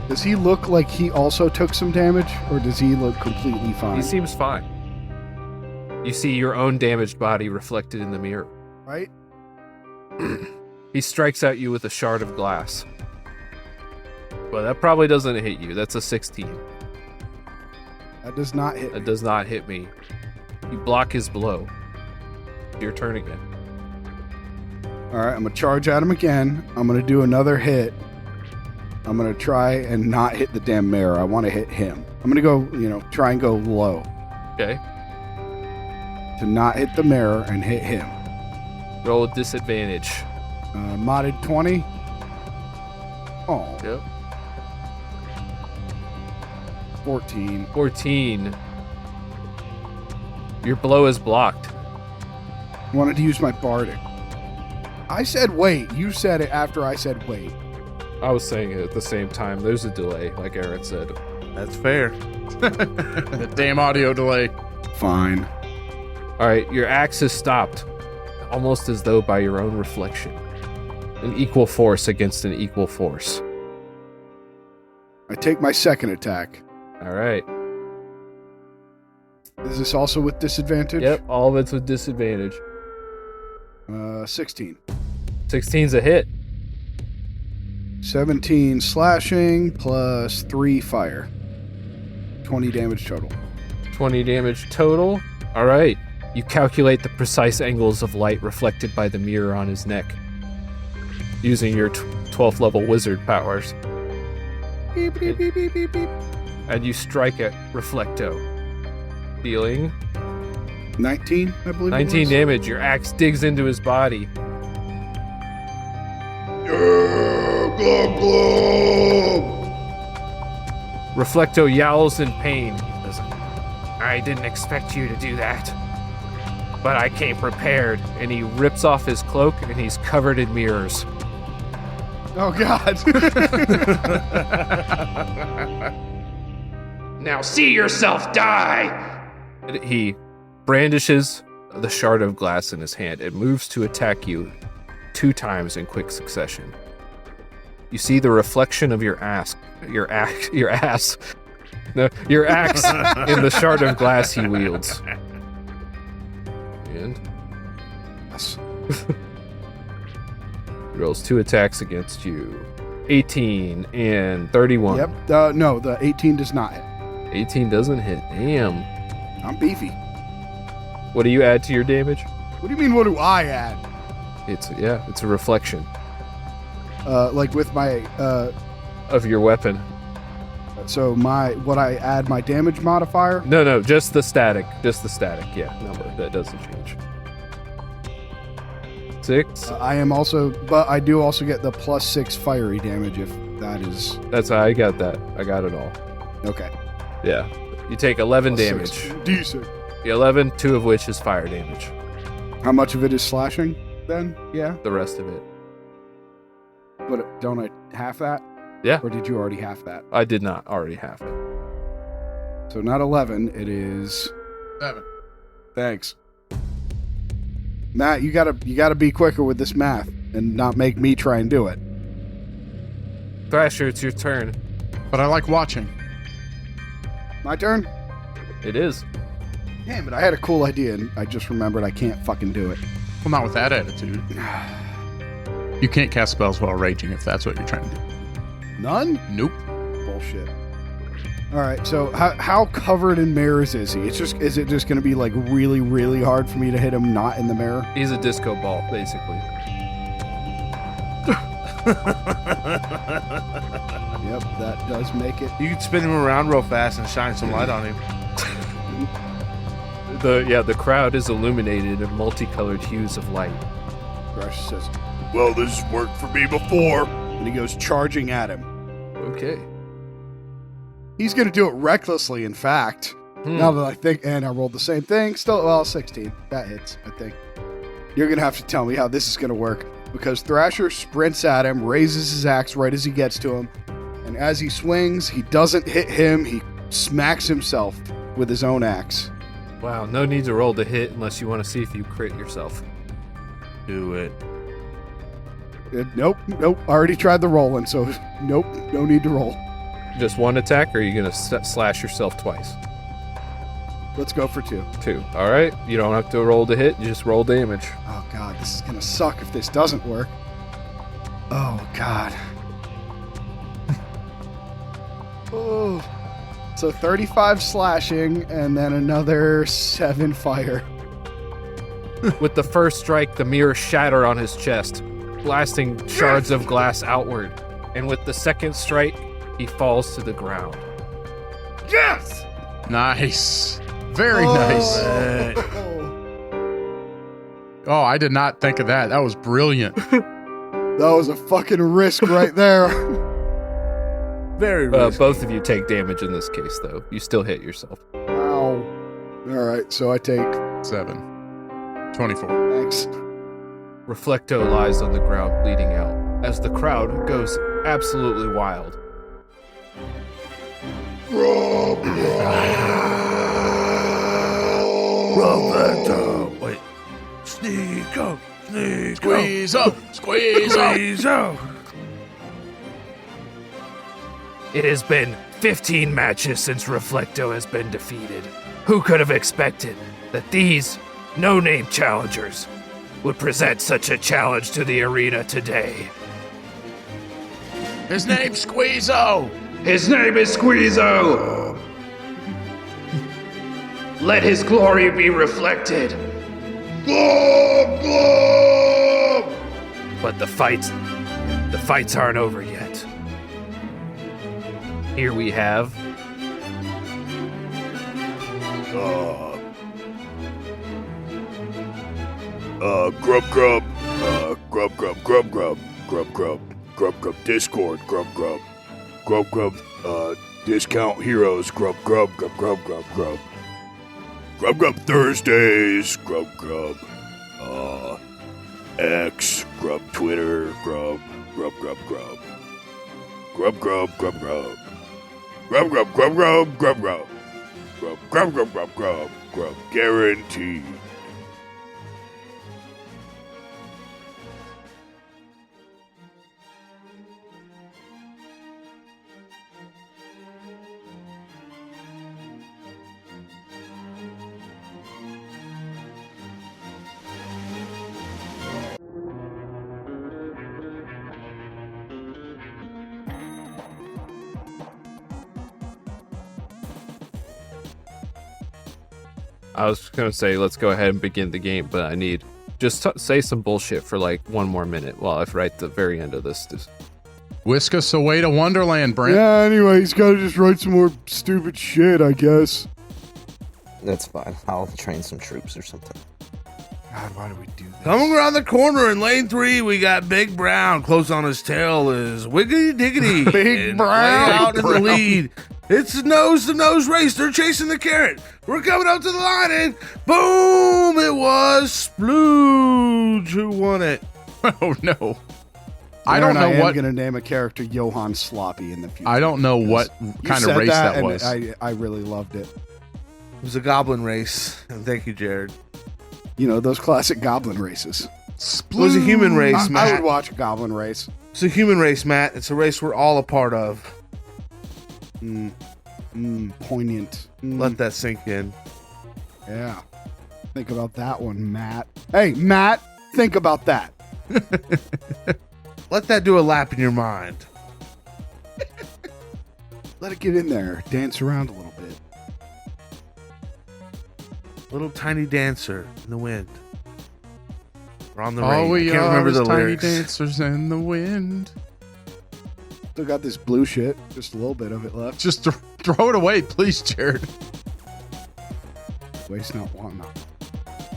Does he look like he also took some damage, or does he look completely fine? He seems fine. You see your own damaged body reflected in the mirror. Right? He strikes at you with a shard of glass. Well, that probably doesn't hit you. That's a 16. That does not hit me. That does not hit me. You block his blow. Your turn again. All right, I'm going to charge at him again. I'm going to do another hit. I'm going to try and not hit the damn mirror. I want to hit him. I'm going to go, try and go low. Okay. To not hit the mirror and hit him. Roll with disadvantage. Modded 20. Oh. Yep. 14. 14. Your blow is blocked. Wanted to use my bardic. I said wait. You said it after I said wait. I was saying it at the same time. There's a delay, like Aaron said. That's fair. The damn audio delay. Fine. All right, your axe is stopped, almost as though by your own reflection. An equal force against an equal force. I take my second attack. All right. Is this also with disadvantage? Yep, all of it's with disadvantage. 16. 16's a hit. 17 slashing plus 3 fire. 20 damage total. 20 damage total. All right. You calculate the precise angles of light reflected by the mirror on his neck using your 12th level wizard powers. Beep, beep, beep, beep, beep, beep. And you strike at Reflecto, dealing 19, I believe. 19 it was. damage. Your axe digs into his body. Glub, glub. Reflecto yowls in pain. He says, I didn't expect you to do that, but I came prepared. And he rips off his cloak, and he's covered in mirrors. Oh, God. Now see yourself die! And he brandishes the shard of glass in his hand and moves to attack you 2 times in quick succession. You see the reflection of your axe in the shard of glass he wields. And Yes. he rolls 2 attacks against you. 18 and 31. Yep. No, the 18 does not hit. 18 doesn't hit. Damn. I'm beefy. What do you add to your damage? What do you mean, what do I add? It's a reflection Like with my, of your weapon. so what I add my damage modifier? No, just the static. Number. That doesn't change. 6. I am also, but I do also get the +6 fiery damage if that is, That's how I got that. I got it all. okay. Yeah. You take 11 damage. +6. Decent. The 11, 2 of which is fire damage. How much of it is slashing then? Yeah. The rest of it. But don't I half that? Yeah. Or did you already half that? I did not already have it. So not 11, it is 7. Thanks. Matt, you gotta be quicker with this math and not make me try and do it. Thrasher, it's your turn. But I like watching. My turn? It is. Damn it, I had a cool idea and I just remembered I can't fucking do it. Well, not with that attitude. You can't cast spells while raging if that's what you're trying to do. None? Nope. Bullshit. All right, so how covered in mirrors is he? Is it just going to be like really, really hard for me to hit him not in the mirror? He's a disco ball, basically. Yep, that does make it. You can spin him around real fast and shine some light on him. The crowd is illuminated in multicolored hues of light. Thrash says, Well, this has worked for me before. and he goes charging at him. Okay. He's going to do it recklessly, in fact. Now that I think, and I rolled the same thing. Still, well, 16. That hits, I think. You're going to have to tell me how this is going to work. Because Thrasher sprints at him, raises his axe right as he gets to him. And as he swings, he doesn't hit him. He smacks himself with his own axe. Wow, no need to roll to hit unless you want to see if you crit yourself. Do it. Nope. I already tried the rolling, so nope, no need to roll. Just one attack, or are you going to slash yourself twice? Let's go for 2. 2. All right. You don't have to roll to hit. You just roll damage. Oh, God, this is going to suck if this doesn't work. Oh, God. Oh. So 35 slashing, and then another 7 fire. With the first strike, the mirrors shatter on his chest, blasting shards of glass outward. And with the second strike, he falls to the ground. Yes! Nice. Very nice. Oh, I did not think of that. That was brilliant. That was a fucking risk right there. Very risky. Both of you take damage in this case, though. You still hit yourself. Wow. All right, so I take 7. 24. Thanks. Reflecto lies on the ground, bleeding out, as the crowd goes absolutely wild. Reflecto. Wait. Sneak up. Squeeze up. Squeeze up. Squeeze out. It has been 15 matches since Reflecto has been defeated. Who could have expected that these no-name challengers would present such a challenge to the arena today? His name's Squeezo. His name is Squeezo! Let his glory be reflected. Glob, glob! But the fights aren't over yet. Here we have Grub, grub. Grub, grub, grub, grub. Grub, grub. Grub, grub. Discord. Grub, grub. Grub, grub. Discount heroes. Grub, grub, grub, grub, grub, grub. Grub, grub Thursdays. Grub, grub. X. Grub Twitter. Grub, grub, grub, grub. Grub, grub, grub, grub. Grub, grub, grub, grub, grub, grub. Grub, grub, grub, grub, grub, grub. Guaranteed. I was going to say, let's go ahead and begin the game, but I need just say some bullshit for like one more minute while I write the very end of this. Whisk us away to Wonderland, Brent. Yeah, anyway, he's got to just write some more stupid shit, I guess. That's fine. I'll train some troops or something. God, why do we do this? Coming around the corner in lane 3, we got Big Brown. Close on his tail is Wiggity Diggity. Big And Brown. way out in the lead. It's a nose-to-nose race. They're chasing the carrot. We're coming up to the line, and boom! It was Splooge who won it. Oh, no. I don't know I'm what. going to name a character Johann Sloppy in the future. I don't know what You kind of said race that and was. I really loved it. It was a goblin race. And thank you, Jared. You know, those classic goblin races. It was a human race, I Matt. would watch a goblin race. It's a human race, Matt. It's a race we're all a part of. Poignant. Let that sink in. Yeah. Think about that one, Matt. Hey, Matt, think about that. Let that do a lap in your mind. Let it get in there. Dance around a little bit. Little tiny dancer in the wind. We're on the All rain. we I can't are remember is the tiny lyrics. dancers in the wind. Still got this blue shit. Just a little bit of it left. Just throw it away, please, Jared. Waste not, want not.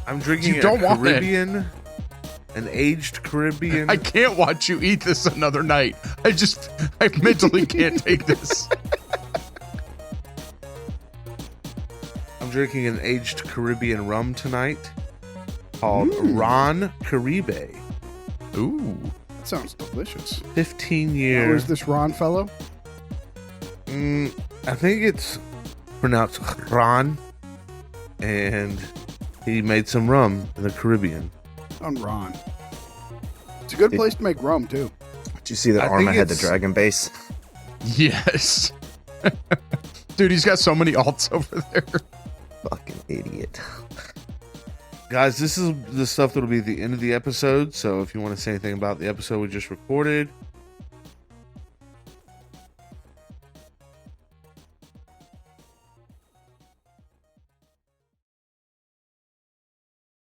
I'm drinking You don't a want it. Caribbean, an aged Caribbean. I can't watch you eat this another night. I mentally can't take this. I'm drinking an aged Caribbean rum tonight called Ron Caribe. Ooh. That sounds delicious. 15 year. Where's this Ron fellow? I think it's pronounced Ron, and he made some rum in the Caribbean. On Ron. It's a good place to make rum, too. Did you see that I Arma think had the it's- dragon base? Yes. Dude, he's got so many alts over there. Fucking idiot. Guys, this is the stuff that'll be at the end of the episode, so if you want to say anything about the episode we just recorded,